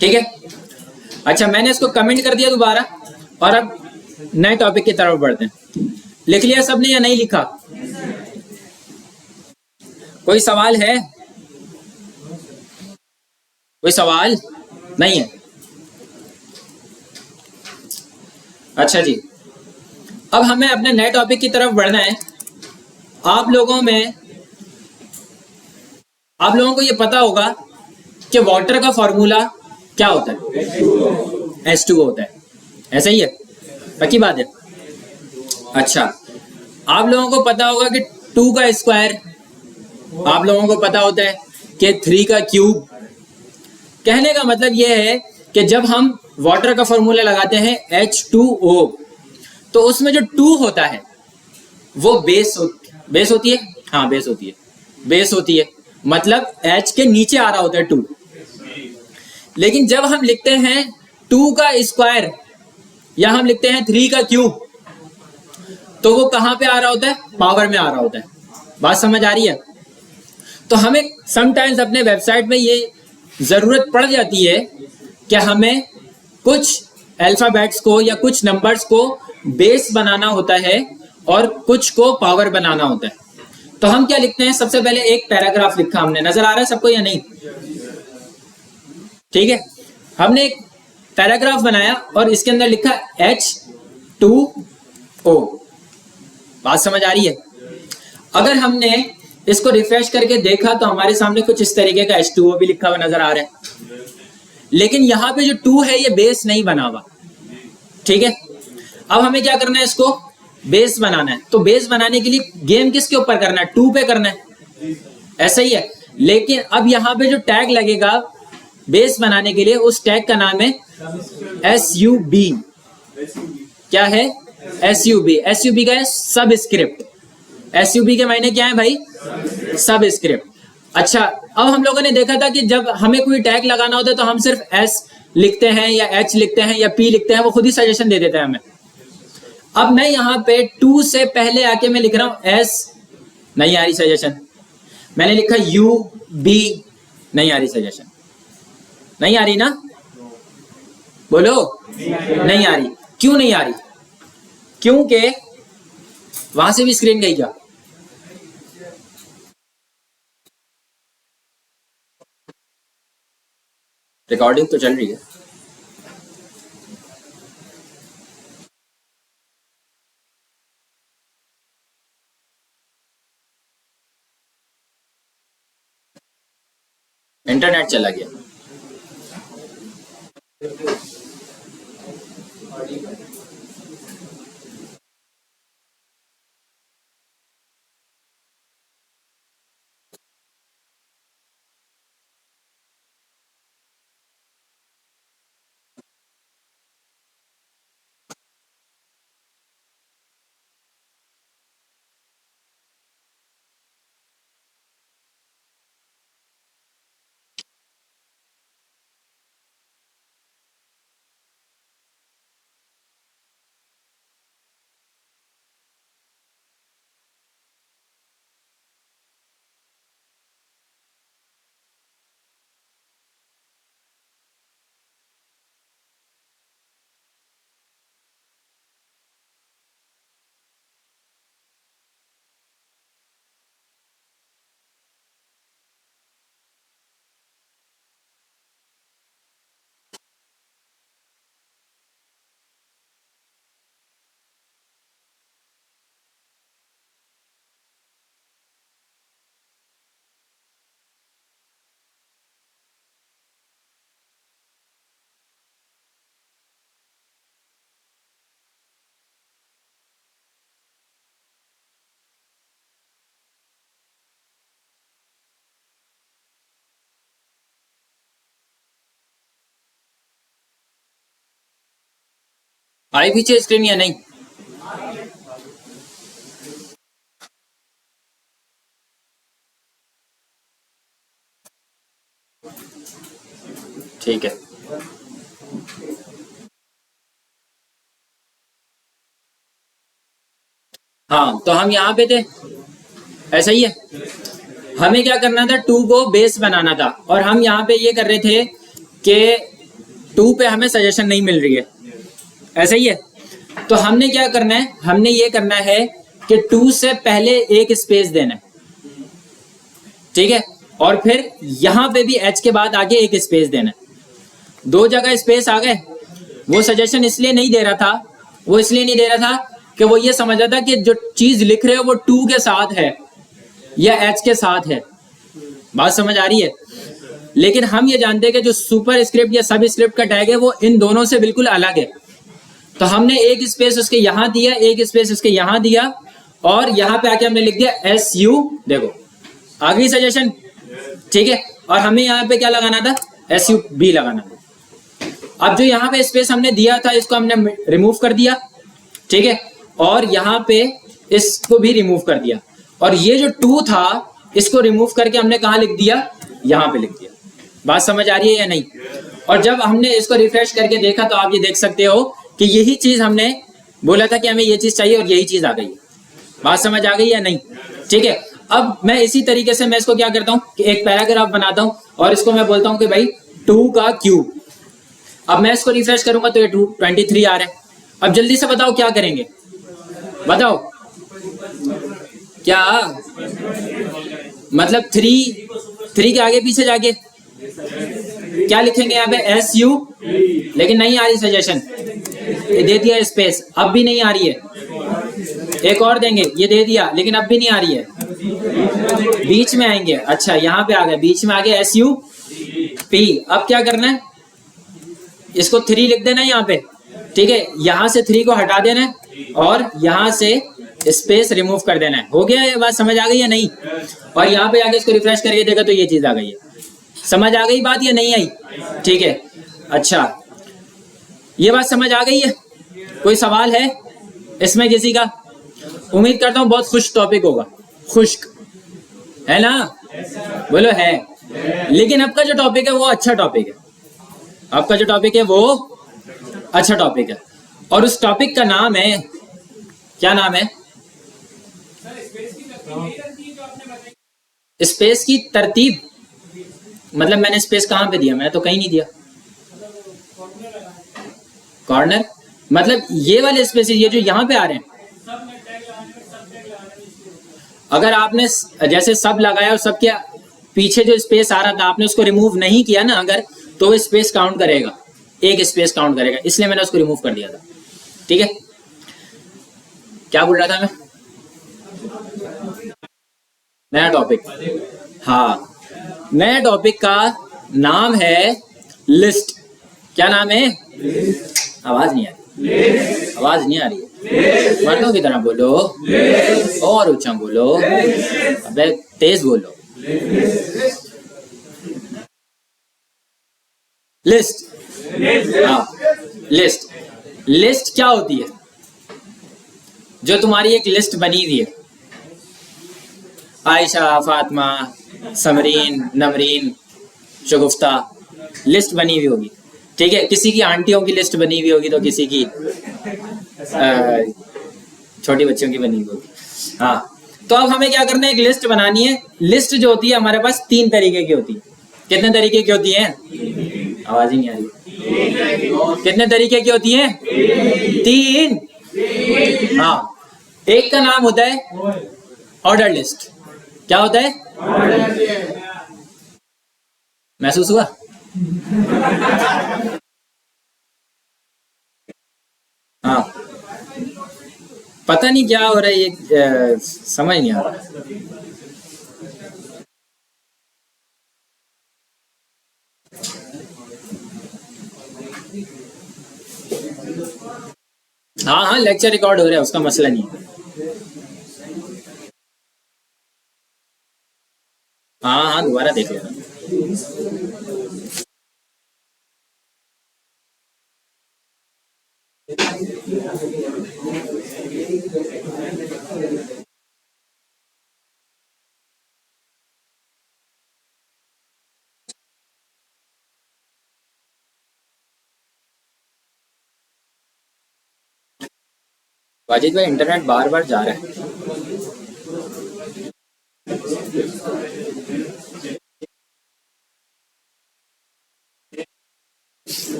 ठीक है, अच्छा मैंने इसको कमेंट कर दिया दोबारा, और अब नए टॉपिक की तरफ बढ़ते हैं। लिख लिया सबने या नहीं लिखा? कोई सवाल है? कोई सवाल नहीं है? अच्छा जी, अब हमें अपने नए टॉपिक की तरफ बढ़ना है। आप लोगों को ये पता होगा कि वाटर का फॉर्मूला क्या होता है, H2O होता है। ऐसा ही है, पक्की बात है। अच्छा, आप लोगों को पता होगा कि 2 का स्क्वायर, आप लोगों को पता होता है कि 3 का क्यूब। कहने का मतलब यह है कि जब हम वाटर का फॉर्मूला लगाते हैं H2O, तो उसमें जो 2 होता है वो बेस होती है। हाँ बेस होती है, बेस होती है, मतलब H के नीचे आ रहा होता है 2। लेकिन जब हम लिखते हैं 2 का स्क्वायर या हम लिखते हैं 3 का क्यूब, तो वो कहां पे आ रहा होता है? पावर में आ रहा होता है। बात समझ आ रही है? तो हमें समटाइम्स अपने वेबसाइट में ये जरूरत पड़ जाती है कि हमें कुछ अल्फाबेट्स को या कुछ नंबर्स को बेस बनाना होता है और कुछ को पावर बनाना होता है। तो हम क्या लिखते हैं? सबसे पहले एक पैराग्राफ लिखा हमने, नजर आ रहा है सबको या नहीं? ठीक है, हमने एक पैराग्राफ बनाया और इसके अंदर लिखा H2O। बात समझ आ रही है? अगर हमने इसको रिफ्रेश करके देखा तो हमारे सामने कुछ इस तरीके का H2O भी लिखा हुआ नजर आ रहा है, लेकिन यहां पे जो 2 है ये बेस नहीं बना हुआ। ठीक है, अब हमें क्या करना है? इसको बेस बनाना है। तो बेस बनाने के लिए गेम किसके ऊपर करना है? 2 पे करना है, ऐसा ही है। लेकिन अब यहां पे जो टैग लगेगा बेस बनाने के लिए, उस टैग का नाम है SUB। क्या है? SUB। SUB का है सब स्क्रिप्ट। SUB के मायने क्या है भाई? सब स्क्रिप्ट। अच्छा, अब हम लोगों ने देखा था कि जब हमें कोई टैग लगाना होता है तो हम सिर्फ S लिखते हैं या H लिखते हैं या P लिखते हैं, वो खुद ही सजेशन दे देता है हमें। अब मैं यहाँ पे 2 से पहले आके मैं लिख रहा हूं S, नहीं आ रही सजेशन। मैंने लिखा UB, नहीं आ रही सजेशन। नहीं आ रही ना? बोलो, नहीं आ रही। क्यों नहीं आ रही? क्योंकि वहां से भी स्क्रीन गई क्या? रिकॉर्डिंग तो चल रही है। इंटरनेट चला गया। आई पीछे स्क्रीन या नहीं? ठीक है, हाँ तो हम यहाँ पे थे, ऐसा ही है। हमें क्या करना था? 2 को बेस बनाना था और हम यहाँ पे ये कर रहे थे कि 2 पे हमें सजेशन नहीं मिल रही है, ऐसा ही है। तो हमने क्या करना है? हमने ये करना है कि 2 से पहले एक स्पेस देना है, ठीक है, और फिर यहां पे भी H के बाद आगे एक स्पेस देना है। 2 जगह स्पेस आ गए। वो सजेशन इसलिए नहीं दे रहा था, वो इसलिए नहीं दे रहा था कि वो ये समझ रहा था कि जो चीज लिख रहे हो वो 2 के साथ है या H के साथ है। बात समझ आ रही है? लेकिन हम ये जानते हैं कि जो सुपर स्क्रिप्ट या सब स्क्रिप्ट का टैग है वो इन दोनों से बिल्कुल अलग है। तो हमने एक स्पेस उसके यहां दिया, एक स्पेस उसके यहां दिया और यहां पे आके हमने लिख दिया SU। देखो आ गई सजेशन, ठीक है। और हमें यहाँ पे क्या लगाना था? SUB लगाना था। अब जो यहाँ पे स्पेस हमने दिया था इसको हमने रिमूव कर दिया, ठीक है, और यहाँ पे इसको भी रिमूव कर दिया। और ये जो 2 था इसको रिमूव करके हमने कहाँ लिख दिया? यहाँ पे लिख दिया। बात समझ आ रही है या नहीं? और जब हमने इसको रिफ्रेश करके देखा तो आप ये देख सकते हो कि यही चीज हमने बोला था कि हमें ये चीज चाहिए और यही चीज आ गई है। बात समझ आ गई या नहीं? ठीक है, अब मैं इसी तरीके से मैं इसको क्या करता हूँ कि एक पैराग्राफ बनाता हूँ और इसको मैं बोलता हूँ कि भाई 2 का क्यूब। अब मैं इसको रिफ्रेश करूंगा तो ये 23 आ रहा है। अब जल्दी से बताओ क्या करेंगे, बताओ क्या मतलब 3 के आगे पीछे जाके क्या लिखेंगे यहाँ पे SU, लेकिन नहीं आ रही सजेशन, ये दे दिया स्पेस, अब भी नहीं आ रही है। एक और देंगे, ये दे दिया लेकिन अब भी नहीं आ रही है। बीच में आएंगे, अच्छा यहाँ पे आ गए, बीच में आ गए SUP। अब क्या करना है, इसको 3 लिख देना है यहाँ पे, ठीक है। यहाँ से 3 को हटा देना है और यहाँ से स्पेस रिमूव कर देना है। हो गया, ये बात समझ आ गई या नहीं? और यहाँ पे आके इसको रिफ्रेश करके देखा तो ये चीज आ गई है। समझ आ गई बात या नहीं आई? ठीक है, अच्छा ये बात समझ आ गई है? कोई सवाल है इसमें किसी का? उम्मीद करता हूँ बहुत खुश टॉपिक होगा, खुश्क है ना? बोलो है। लेकिन आपका जो टॉपिक है वो अच्छा टॉपिक है, आपका जो टॉपिक है वो अच्छा टॉपिक है। और उस टॉपिक का नाम है, क्या नाम है? स्पेस की तरतीब। मतलब मैंने स्पेस कहां पे दिया? मैंने तो कहीं नहीं दिया। कॉर्नर मतलब ये वाले स्पेस, ये जो यहां पे आ रहे हैं, अगर आपने जैसे सब लगाया और सबके पीछे जो स्पेस आ रहा था आपने उसको रिमूव नहीं किया ना अगर, तो वो स्पेस काउंट करेगा, एक स्पेस काउंट करेगा, इसलिए मैंने उसको रिमूव कर दिया था। ठीक है, क्या बोल रहा था मैं? नया टॉपिक, हाँ नया टॉपिक का नाम है लिस्ट। क्या नाम है? आवाज नहीं आ रही, आवाज नहीं आ रही है, मर्दों की तरह बोलो और ऊंचा बोलो, अबे तेज बोलो। लिस्ट, हाँ लिस्ट। लिस्ट क्या होती है? जो तुम्हारी एक लिस्ट बनी हुई है, आयशा, फातिमा, समरीन, नमरीन, शगुफ्ता, लिस्ट बनी हुई होगी। ठीक है, किसी की आंटियों की लिस्ट बनी हुई होगी तो किसी की छोटी बच्चों की बनी हुई होगी। हाँ, तो अब हमें क्या करना है, एक लिस्ट बनानी है। लिस्ट जो होती है हमारे पास 3 तरीके की होती है। कितने तरीके की होती है? आवाज ही नहीं आ रही। कितने तरीके की होती है? 3। हाँ, एक का नाम होता है ऑर्डर लिस्ट। क्या होता है? महसूस हुआ? हाँ, पता नहीं क्या हो रहा है, ये समझ नहीं आ रहा। हाँ हाँ, लेक्चर रिकॉर्ड हो रहा है, उसका मसला नहीं है। हाँ हाँ, दोबारा देख लेना। वाजिद भाई, इंटरनेट बार बार जा रहा है।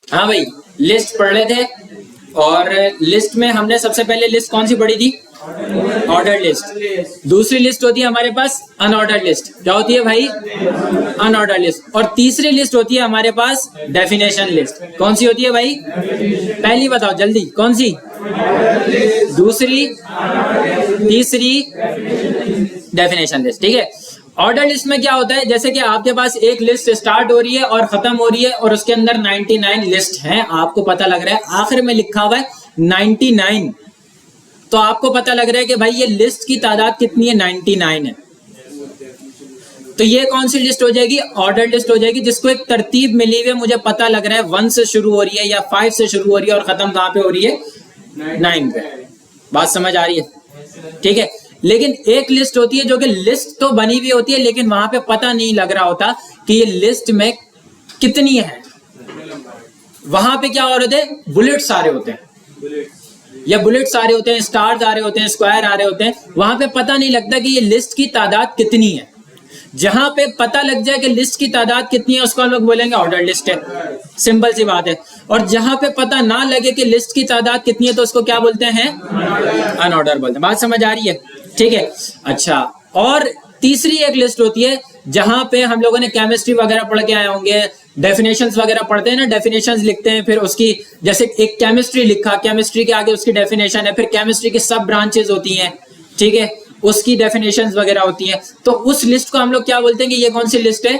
हाँ भाई, लिस्ट पढ़ रहे थे और लिस्ट में हमने सबसे पहले लिस्ट कौन सी पढ़ी थी? Order list. दूसरी लिस्ट होती है हमारे पास अनऑर्डर लिस्ट। क्या होती है भाई? Unordered list. और तीसरी लिस्ट होती है हमारे पास डेफिनेशन लिस्ट। कौन सी होती है भाई? पहली बताओ जल्दी, कौन सी? दूसरी, तीसरी डेफिनेशन लिस्ट। ठीक है, ऑर्डर लिस्ट में क्या होता है, जैसे कि आपके पास एक लिस्ट स्टार्ट हो रही है और खत्म हो रही है और उसके अंदर 99 लिस्ट हैं, आपको पता लग रहा है आखिर में लिखा हुआ है 99, तो आपको पता लग रहा है कि भाई ये लिस्ट की तादाद कितनी है? 99 है। तो ये कौन सी लिस्ट हो जाएगी? ऑर्डर लिस्ट हो जाएगी, जिसको एक तरतीब मिली हुई है, मुझे पता लग रहा है 1 से शुरू हो रही है या 5 से शुरू हो रही है और खत्म कहां पे हो रही है? 9 पे। बात समझ आ रही है? ठीक है। लेकिन एक लिस्ट होती है जो कि लिस्ट तो बनी हुई होती है, लेकिन वहां पे पता नहीं लग रहा होता कि ये लिस्ट में कितनी है। वहां पे क्या हो रहे थे? बुलेट्स आ रहे होते हैं, या बुलेट्स आ रहे होते हैं, स्टार्स आ रहे होते हैं, स्क्वायर आ रहे होते हैं। वहां पे पता नहीं लगता कि ये लिस्ट की तादाद कितनी है। जहां पे पता लग जाए कि लिस्ट की तादाद कितनी है, उसको हम लोग बोलेंगे ऑर्डर लिस्ट है, सिंपल सी बात है। और जहां पे पता ना लगे कि लिस्ट की तादाद कितनी है, तो उसको क्या बोलते हैं? अनऑर्डर बोलते हैं। बात समझ आ रही है? ठीक है। अच्छा, और तीसरी एक लिस्ट होती है जहां पे हम लोगों ने केमिस्ट्री वगैरह पढ़ के आए होंगे, डेफिनेशंस वगैरह पढ़ते हैं ना, डेफिनेशंस लिखते हैं, फिर उसकी जैसे एक केमिस्ट्री लिखा, केमिस्ट्री के आगे उसकी डेफिनेशन है, फिर केमिस्ट्री की सब ब्रांचेस होती हैं, ठीक है, उसकी डेफिनेशंस वगैरह होती हैं। तो उस लिस्ट को हम लोग क्या बोलते हैं कि ये कौन सी लिस्ट है?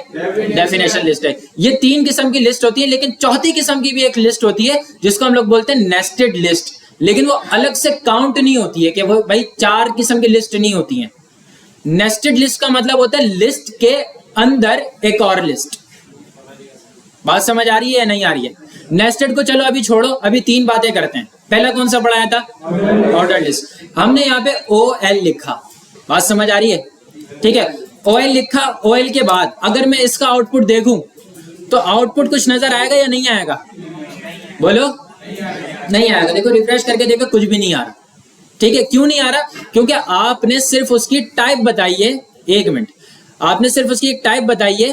डेफिनेशन लिस्ट है। ये 3 किस्म की लिस्ट होती है, लेकिन चौथी किस्म की भी एक लिस्ट होती है जिसको हम लोग बोलते हैं नेस्टेड लिस्ट। लेकिन वो अलग से काउंट नहीं होती है कि वो भाई 4 किस्म की लिस्ट नहीं होती है। नेस्टेड लिस्ट का मतलब होता है लिस्ट के अंदर एक और लिस्ट। बात समझ आ रही है या नहीं आ रही है? नेस्टेड को चलो अभी छोड़ो, अभी 3 बातें करते हैं। पहला कौन सा पढ़ाया था? Order list. हमने यहाँ पे OL लिखा, बात समझ आ रही है? ठीक है, OL लिखा। OL के बाद अगर मैं इसका आउटपुट देखूं तो आउटपुट कुछ नजर आएगा या नहीं आएगा? बोलो। नहीं आएगा। देखो रिफ्रेश करके देखो, कुछ भी नहीं आ रहा। ठीक है, क्यों नहीं आ रहा? क्योंकि आपने सिर्फ उसकी टाइप बताई है। 1 मिनट, आपने सिर्फ उसकी एक टाइप बताई है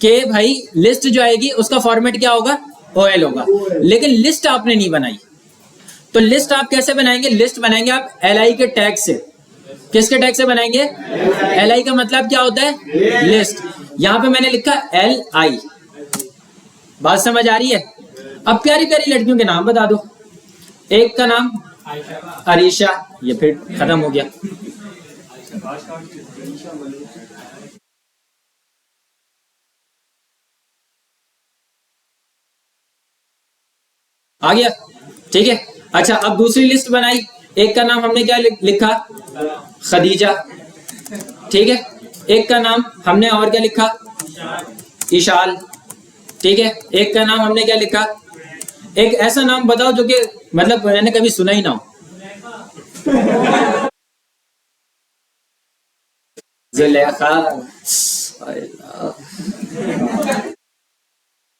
कि भाई लिस्ट जो आएगी उसका फॉर्मेट क्या होगा? OL होगा। लेकिन लिस्ट आपने नहीं बनाई। तो लिस्ट आप कैसे बनाएंगे? लिस्ट बनाएंगे आप LI के टैग से। किसके टैग से बनाएंगे? LI का मतलब क्या होता है? लिस्ट। यहां पे मैंने लिखा LI। बात समझ आ रही है? अब प्यारी प्यारी लड़कियों के नाम बता दो। एक का नाम अरीशा, ये फिर खत्म हो गया। आ गया? ठीक है। अच्छा, अब दूसरी लिस्ट बनाई। एक का नाम हमने क्या लिखा? खदीजा। ठीक है। एक का नाम हमने और क्या लिखा? इशाल। ठीक है। एक का नाम हमने क्या लिखा? एक ऐसा नाम बताओ जो कि मतलब मैंने कभी सुना ही ना हो। जुलेखा।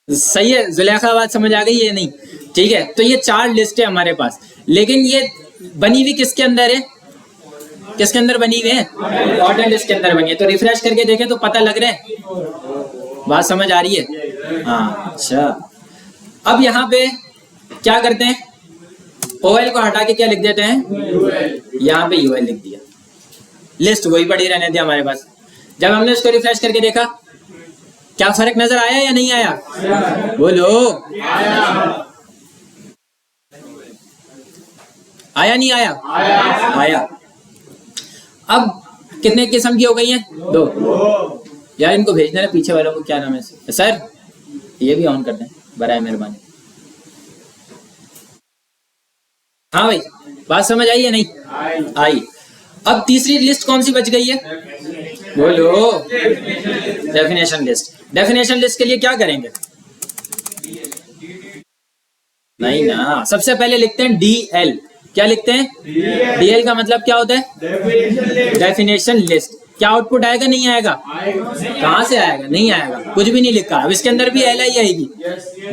सही है, जुलेखा। बात समझ आ गई? ये नहीं? ठीक है। तो ये 4 लिस्ट है हमारे पास, लेकिन ये बनी हुई किसके अंदर है? किसके अंदर बनी हुई है? ऑर्डर लिस्ट के अंदर बनी है। तो रिफ्रेश करके देखें तो पता लग रहा है। बात समझ आ रही है? हाँ। अच्छा, अब यहाँ पे क्या करते हैं? OL को हटा के क्या लिख देते हैं? यहाँ पे UL लिख दिया। लिस्ट वही पड़ी रहने दी हमारे पास। जब हमने इसको रिफ्रेश करके देखा, क्या फर्क नजर आया या नहीं आया? बोलो। आया नहीं आया? आया। अब कितने किस्म की हो गई हैं? 2। यार इनको भेजना है पीछे वालों को। क्या नाम है सर? ये भी ऑन कर दें बराए मेहरबानी। हाँ भाई, बात समझ आई है नहीं? आई। अब तीसरी लिस्ट कौन सी बच गई है? बोलो। Definition list. डेफिनेशन लिस्ट के लिए क्या करेंगे? नहीं ना, सबसे पहले लिखते हैं DL। क्या लिखते हैं? DL का मतलब क्या होता है? Definition list. क्या आउटपुट आएगा? नहीं आएगा? कहां से आएगा? नहीं आएगा। कुछ भी नहीं लिखा। अब इसके अंदर भी LI आएगी?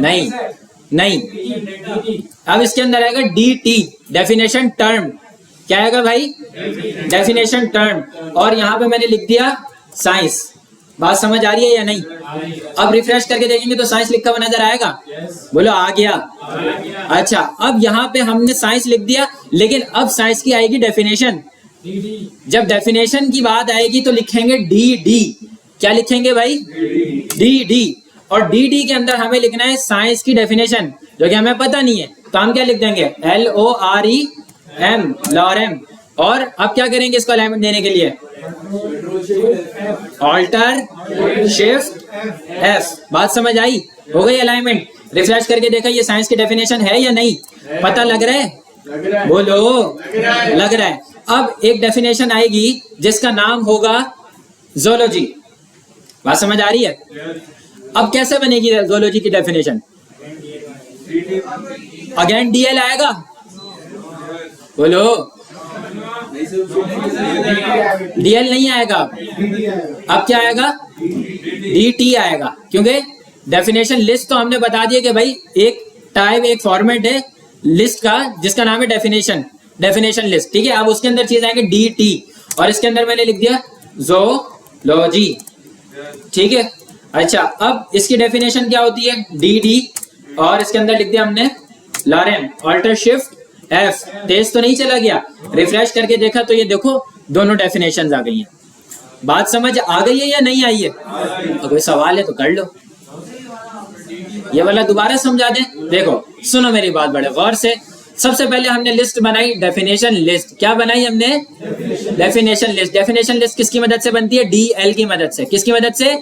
नहीं नहीं। अब इसके अंदर आएगा DT, डेफिनेशन टर्म। क्या आएगा भाई? Definition term. और यहाँ पे मैंने लिख दिया साइंस। बात समझ आ रही है या नहीं? अब रिफ्रेश करके देखेंगे तो साइंस लिखा हुआ नजर आएगा? बोलो। आ गया? अच्छा, अब यहाँ पे हमने साइंस लिख दिया, लेकिन अब साइंस की आएगी डेफिनेशन। जब डेफिनेशन की बात आएगी तो लिखेंगे DD। क्या लिखेंगे भाई? DD। और DD के अंदर हमें लिखना है साइंस की डेफिनेशन, जो कि हमें पता नहीं है। तो हम क्या लिख देंगे? LOREM, lorem. और अब क्या करेंगे इसको अलाइनमेंट देने के लिए? Alt shift F। बात समझ आई? हो गई अलाइनमेंट? रिफ्रेश करके देखा ये साइंस की डेफिनेशन है या नहीं? पता लग रहा है? बोलो। लग रहा है। अब एक डेफिनेशन आएगी जिसका नाम होगा ज़ूलॉजी। बात समझ आ रही है? अब कैसे बनेगी ज़ूलॉजी की डेफिनेशन? अगेन डीएल आएगा, बोलो। डीएल नहीं आएगा, अब क्या आएगा? डीटी आएगा, क्योंकि डेफिनेशन लिस्ट तो हमने बता दिया कि भाई एक टाइप, एक फॉर्मेट है लिस्ट का जिसका नाम है डेफिनेशन लिस्ट, ठीक है। अब उसके अंदर चीज आएंगे डीटी, और इसके अंदर मैंने लिख दिया ज़ूलॉजी, ठीक है। अच्छा, अब इसकी डेफिनेशन क्या होती है? डीडी, और इसके अंदर लिख दिया हमने लॉरेम, ऑल्टर शिफ्ट एफ। तेज तो नहीं चला गया? रिफ्रेश करके देखा तो ये देखो दोनों डेफिनेशंस आ गई हैं। बात समझ आ गई है या नहीं आई है? तो कोई सवाल है तो कर लो। ये वाला दोबारा समझा दें। देखो सुनो मेरी बात बड़े गौर से। सबसे पहले हमने लिस्ट बनाई, डेफिनेशन लिस्ट। क्या बनाई हमने? Definition list. डेफिनेशन लिस्ट किसकी मदद से बनती है? डीएल की मदद से। किसकी मदद से?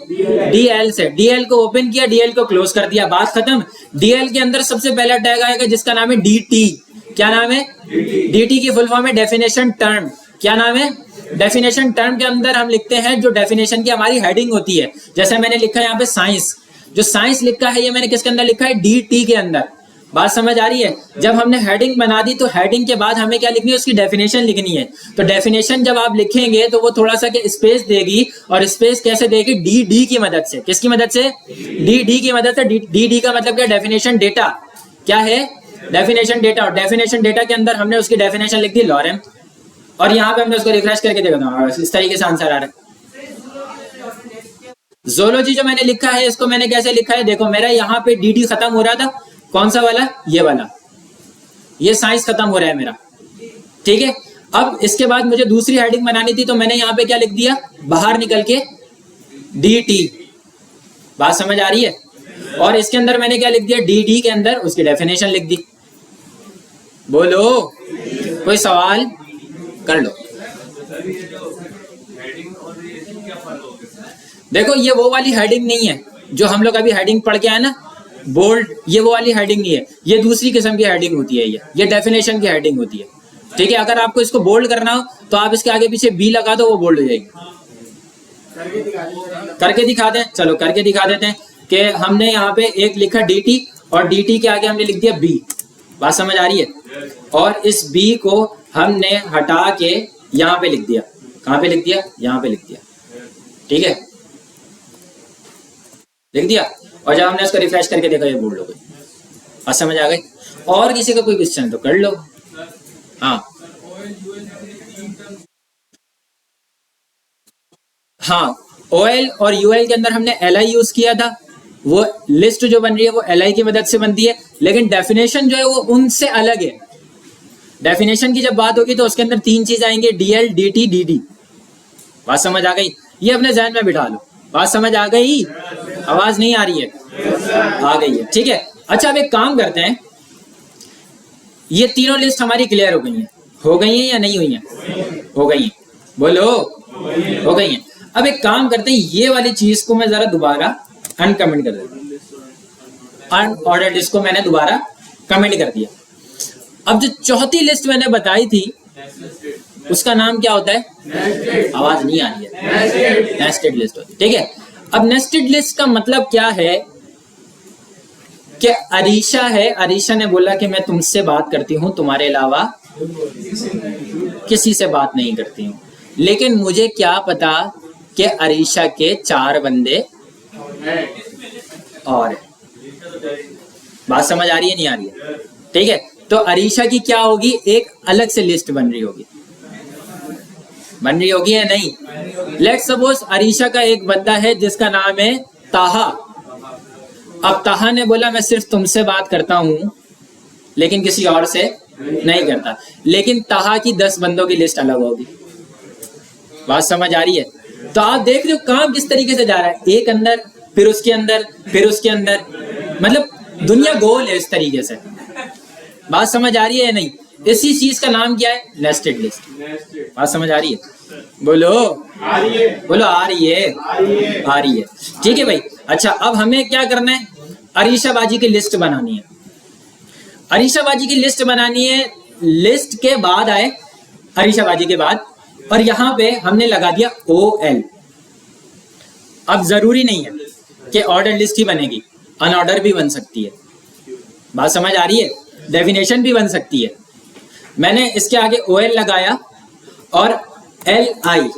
डीएल से। डीएल को ओपन किया, डीएल को क्लोज कर दिया, बात खत्म। डीएल के अंदर सबसे पहला टैग आएगा जिसका नाम है डीटी। क्या नाम है? डीटी की फुल फॉर्म है डेफिनेशन टर्म। क्या नाम है? डेफिनेशन टर्म के अंदर हम लिखते हैं जो डेफिनेशन की हमारी हेडिंग होती है। जैसे मैंने लिखा है यहाँ पे साइंस, जो साइंस लिखा है ये मैंने किसके अंदर लिखा है? डीटी के अंदर। बात समझ आ रही है? जब हमने हेडिंग बना दी तो हेडिंग के बाद हमें क्या लिखनी है? उसकी डेफिनेशन लिखनी है। तो डेफिनेशन जब आप लिखेंगे तो वो थोड़ा सा स्पेस देगी, और स्पेस कैसे देगी? डी की मदद से। किसकी मदद से? डी की मदद से। डी का मतलब क्या? Definition data. क्या है? Definition data. और डेफिनेशन डेटा के अंदर हमने उसकी डेफिनेशन लिख दी लॉरेम, और यहाँ पे हमने उसको रिफ्रेश करके देखा, इस तरीके से आंसर आ रहा है। ज़ूलॉजी जो मैंने लिखा है इसको मैंने कैसे लिखा है? देखो मेरा यहाँ पे डी खत्म हो रहा था, कौन सा वाला? ये वाला। ये साइंस खत्म हो रहा है मेरा, ठीक है। अब इसके बाद मुझे दूसरी हेडिंग बनानी थी तो मैंने यहाँ पे क्या लिख दिया? बाहर निकल के डी। बात समझ आ रही है? और इसके अंदर मैंने क्या लिख दिया? डी के अंदर उसकी डेफिनेशन लिख दी। बोलो, कोई सवाल? कर लो। देखो ये वो वाली हेडिंग नहीं है जो हम लोग अभी हेडिंग पढ़ के आए ना, बोल्ड, ये वो वाली हेडिंग नहीं है। ये दूसरी किस्म की हेडिंग होती है, ये डेफिनेशन की हेडिंग होती है, ठीक है। अगर आपको इसको बोल्ड करना हो तो आप इसके आगे पीछे बी लगा दो, वो बोल्ड हो जाएगी। करके दिखा दें? चलो करके दिखा देते हैं कि हमने यहाँ पे एक लिखा डी और डी के आगे हमने लिख दिया बी। बात समझ आ रही है? और इस बी को हमने हटा के यहाँ पे लिख दिया। कहाँ पे लिख दिया? यहाँ पे लिख दिया, ठीक है, लिख दिया। और जब हमने उसको रिफ्रेश करके देखा ये बोल्ड हो गई। बात समझ आ गई? और किसी का कोई क्वेश्चन तो कर लो। हाँ हाँ, ओएल और यूएल के अंदर हमने एल यूज किया था। वो लिस्ट जो बन रही है वो एल की मदद से बनती है, लेकिन डेफिनेशन जो है वो उनसे अलग है। डेफिनेशन की जब बात होगी तो उसके अंदर तीन चीज आएंगे, डीएल, डीटी, डीडी। बात समझ आ गई? ये अपने जहन में बिठा लो। बात समझ आ गई? आवाज नहीं आ रही है? आ गई है, ठीक है। अच्छा अब एक काम करते हैं, ये तीनों लिस्ट हमारी क्लियर हो गई हैं। हो गई हैं या नहीं हुई हैं? हो गई हैं, बोलो। हो गई हैं। अब एक काम करते हैं, ये वाली चीज को मैं जरा दोबारा अनकमेंट कर देता हूं। अनऑर्डर्ड लिस्ट को मैंने दोबारा कमेंट कर दिया। अब जो चौथी लिस्ट मैंने बताई थी उसका नाम क्या होता है? आवाज नहीं आ रही है? नेस्टेड लिस्ट होती है, ठीक है। अब नेस्टेड लिस्ट का मतलब क्या है कि अरीशा है, अरीशा ने बोला कि मैं तुमसे बात करती हूँ, तुम्हारे अलावा किसी से बात नहीं करती हूँ। लेकिन मुझे क्या पता कि अरीशा के 4 बंदे और बात समझ आ रही है नहीं आ रही है? ठीक है, तो अरीशा की क्या होगी? एक अलग से लिस्ट बन रही होगी। बन रही होगी या नहीं? लेट्स सपोज अरीशा का एक बंदा है जिसका नाम है ताहा। अब ताहा ने बोला मैं सिर्फ तुमसे बात करता हूं लेकिन किसी और से नहीं करता, लेकिन ताहा की 10 बंदों की लिस्ट अलग होगी। बात समझ आ रही है? तो आप देख रहे हो काम किस तरीके से जा रहा है, एक अंदर फिर उसके अंदर फिर उसके अंदर, मतलब दुनिया गोल है इस तरीके से। बात समझ आ रही है या नहीं? इसी चीज का नाम क्या है? Nested list. बात समझ आ रही है? बोलो आ रही है, बोलो आ रही है, आ रही है। ठीक है भाई। अच्छा अब हमें क्या करना है? अरीशा बाजी की लिस्ट बनानी है। अरीशा बाजी की लिस्ट बनानी है। लिस्ट के बाद आए अरीशा बाजी के बाद, और यहां पे हमने लगा दिया OL। अब जरूरी नहीं है कि ऑर्डर लिस्ट ही बनेगी, अनऑर्डर भी बन सकती है। बात समझ आ रही है? डेफिनेशन भी बन सकती है। मैंने इसके आगे OL लगाया और LI।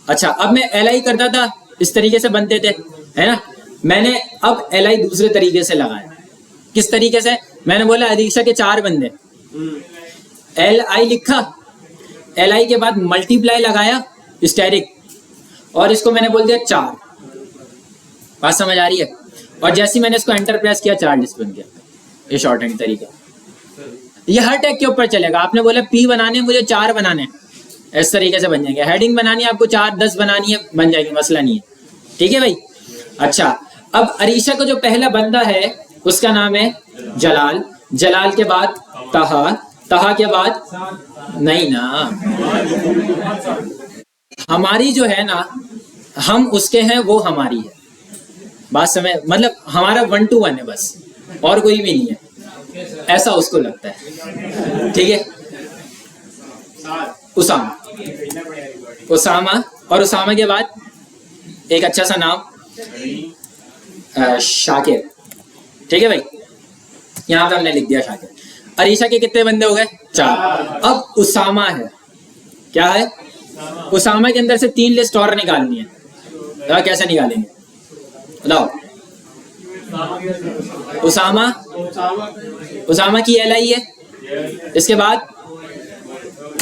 अच्छा, अब मैं LI करता था, इस तरीके से बनते थे, है ना। मैंने अब LI दूसरे तरीके से लगाया। किस तरीके से? मैंने बोला अरीशा के 4 बंदे, LI लिखा, LI के बाद मल्टीप्लाई लगाया स्टेरिक, और इसको मैंने बोल दिया 4। बात समझ आ रही है? और जैसे ही मैंने इसको एंटर प्रेस किया, 4 लिस्ट बन गया। ये शॉर्ट हैंड तरीका, ये हर टैग के ऊपर चलेगा। आपने बोला P बनाने, मुझे 4 बनाने, इस तरीके से बन जाएंगे। हेडिंग बनानी है आपको 4 10 बनानी है, बन जाएगी, मसला नहीं है। ठीक है भाई। अच्छा, अब अरीशा का जो पहला बंदा है उसका नाम है जलाल, जलाल के बाद तहा, तहा के बाद नहीं ना, हमारी जो है ना, हम उसके हैं, वो हमारी है। बात समझ, मतलब हमारा 1 to 1 है बस, और कोई भी नहीं है, ऐसा उसको लगता है। ठीक है। उसामा, उसामा, और उसामा के बाद एक अच्छा सा नाम शाकिर। ठीक है भाई, यहाँ पे हमने लिख दिया शाकिर। अरीशा के कितने बंदे हो गए? 4। अब उसामा है, क्या है? उसामा के अंदर से 3 लिस्ट और निकालनी है। तो कैसे निकालेंगे बताओ? उसामा, उसामा की LI है, इसके बाद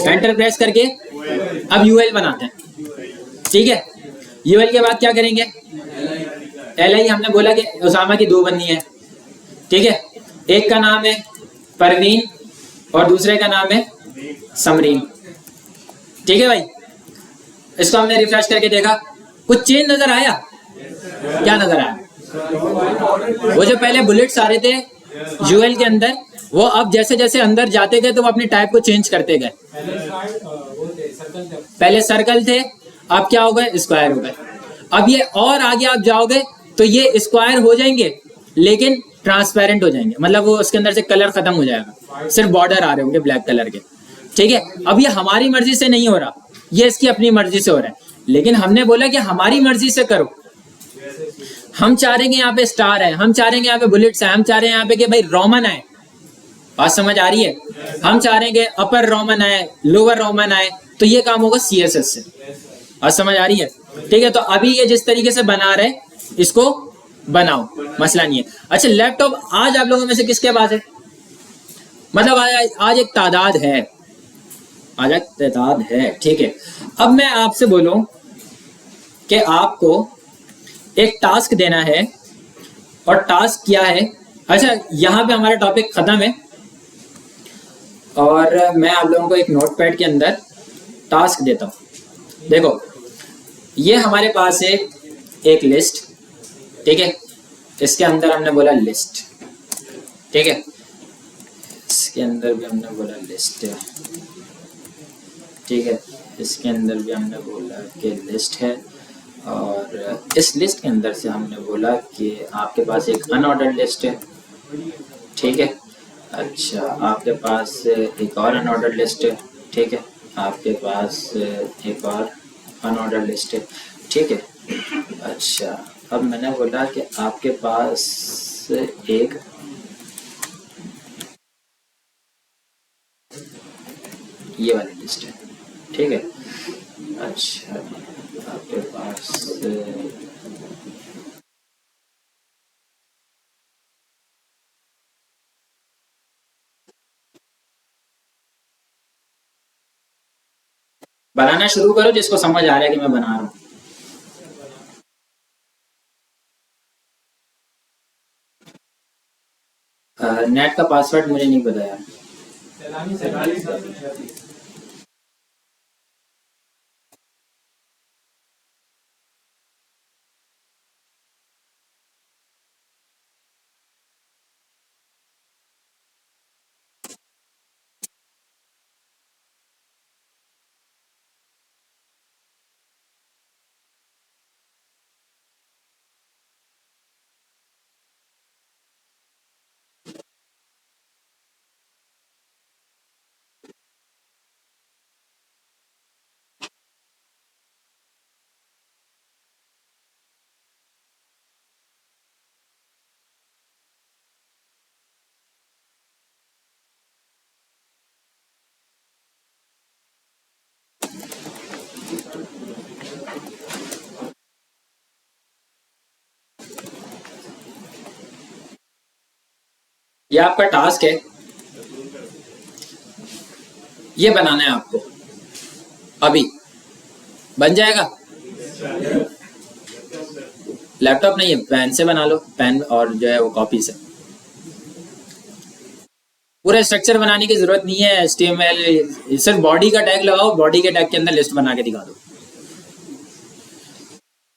एंटर प्रेस करके अब UL बनाते हैं। ठीक है। UL के बाद क्या करेंगे? LI हमने बोला कि उसामा की 2 बंदी है। ठीक है, एक का नाम है परवीन और दूसरे का नाम है समरीन। ठीक है भाई, इसको हमने रिफ्रेश करके देखा, कुछ चेंज नजर आया? क्या नजर आया? वो जो पहले बुलेट्स आ रहे थे UL के अंदर, वो अब जैसे जैसे अंदर जाते गए तो वो अपनी टाइप को चेंज करते गए। पहले सर्कल थे, अब क्या हो गए? स्क्वायर हो गए। अब ये और आगे आप जाओगे तो ये स्क्वायर हो जाएंगे, लेकिन ट्रांसपेरेंट हो जाएंगे, मतलब वो उसके अंदर से कलर खत्म हो जाएगा, सिर्फ बॉर्डर आ रहे होंगे ब्लैक कलर के। ठीक है। अब ये हमारी मर्जी से नहीं हो रहा, ये इसकी अपनी मर्जी से हो रहा है, लेकिन हमने बोला कि हमारी मर्जी से करो। हम चाह रहे हैं यहाँ पे स्टार है, हम चाह रहे हैं यहाँ पे बुलेट्स है, हम चाह रहे हैं यहाँ पे कि भाई रोमन आए। बात समझ आ रही है? हम चाह रहे हैं कि अपर रोमन आए, लोअर रोमन आए, तो ये काम होगा CSS से। बात समझ आ रही है? ठीक है, तो अभी ये जिस तरीके से बना रहे, इसको बनाओ, मसला नहीं है। अच्छा, लैपटॉप आज आप लोगों में से किसके पास है? मतलब आज एक तादाद है, आज एक तादाद है। ठीक है। अब मैं आपसे बोलूं कि आपको एक टास्क देना है, और टास्क क्या है? अच्छा, यहाँ पे हमारा टॉपिक खत्म है, और मैं आप लोगों को एक नोटपैड के अंदर टास्क देता हूँ। देखो, ये हमारे पास है एक लिस्ट। ठीक है, इसके अंदर हमने बोला लिस्ट। ठीक है, इसके अंदर भी हमने बोला लिस्ट है। ठीक है, इसके अंदर भी हमने बोला कि लिस्ट है, और इस लिस्ट के अंदर से हमने बोला कि आपके पास एक अनऑर्डर्ड लिस्ट है। ठीक है। अच्छा, आपके पास एक और अनऑर्डर्ड लिस्ट है। ठीक है, आपके पास एक और अनऑर्डर्ड लिस्ट है। ठीक है। अच्छा, अब मैंने बोला कि आपके पास एक ये वाली लिस्ट है। ठीक है। अच्छा, आपके पास बनाना शुरू करो, जिसको समझ आ रहा है कि मैं बना रहा हूँ। नेट का पासवर्ड मुझे नहीं पता यार। ये आपका टास्क है, ये बनाना है आपको। अभी बन जाएगा। लैपटॉप नहीं है, पेन से बना लो, पेन और जो है वो कॉपी से। पूरा स्ट्रक्चर बनाने की जरूरत नहीं है, HTML सिर्फ बॉडी का टैग लगाओ, बॉडी के टैग के अंदर लिस्ट बना के दिखा दो,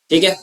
ठीक है।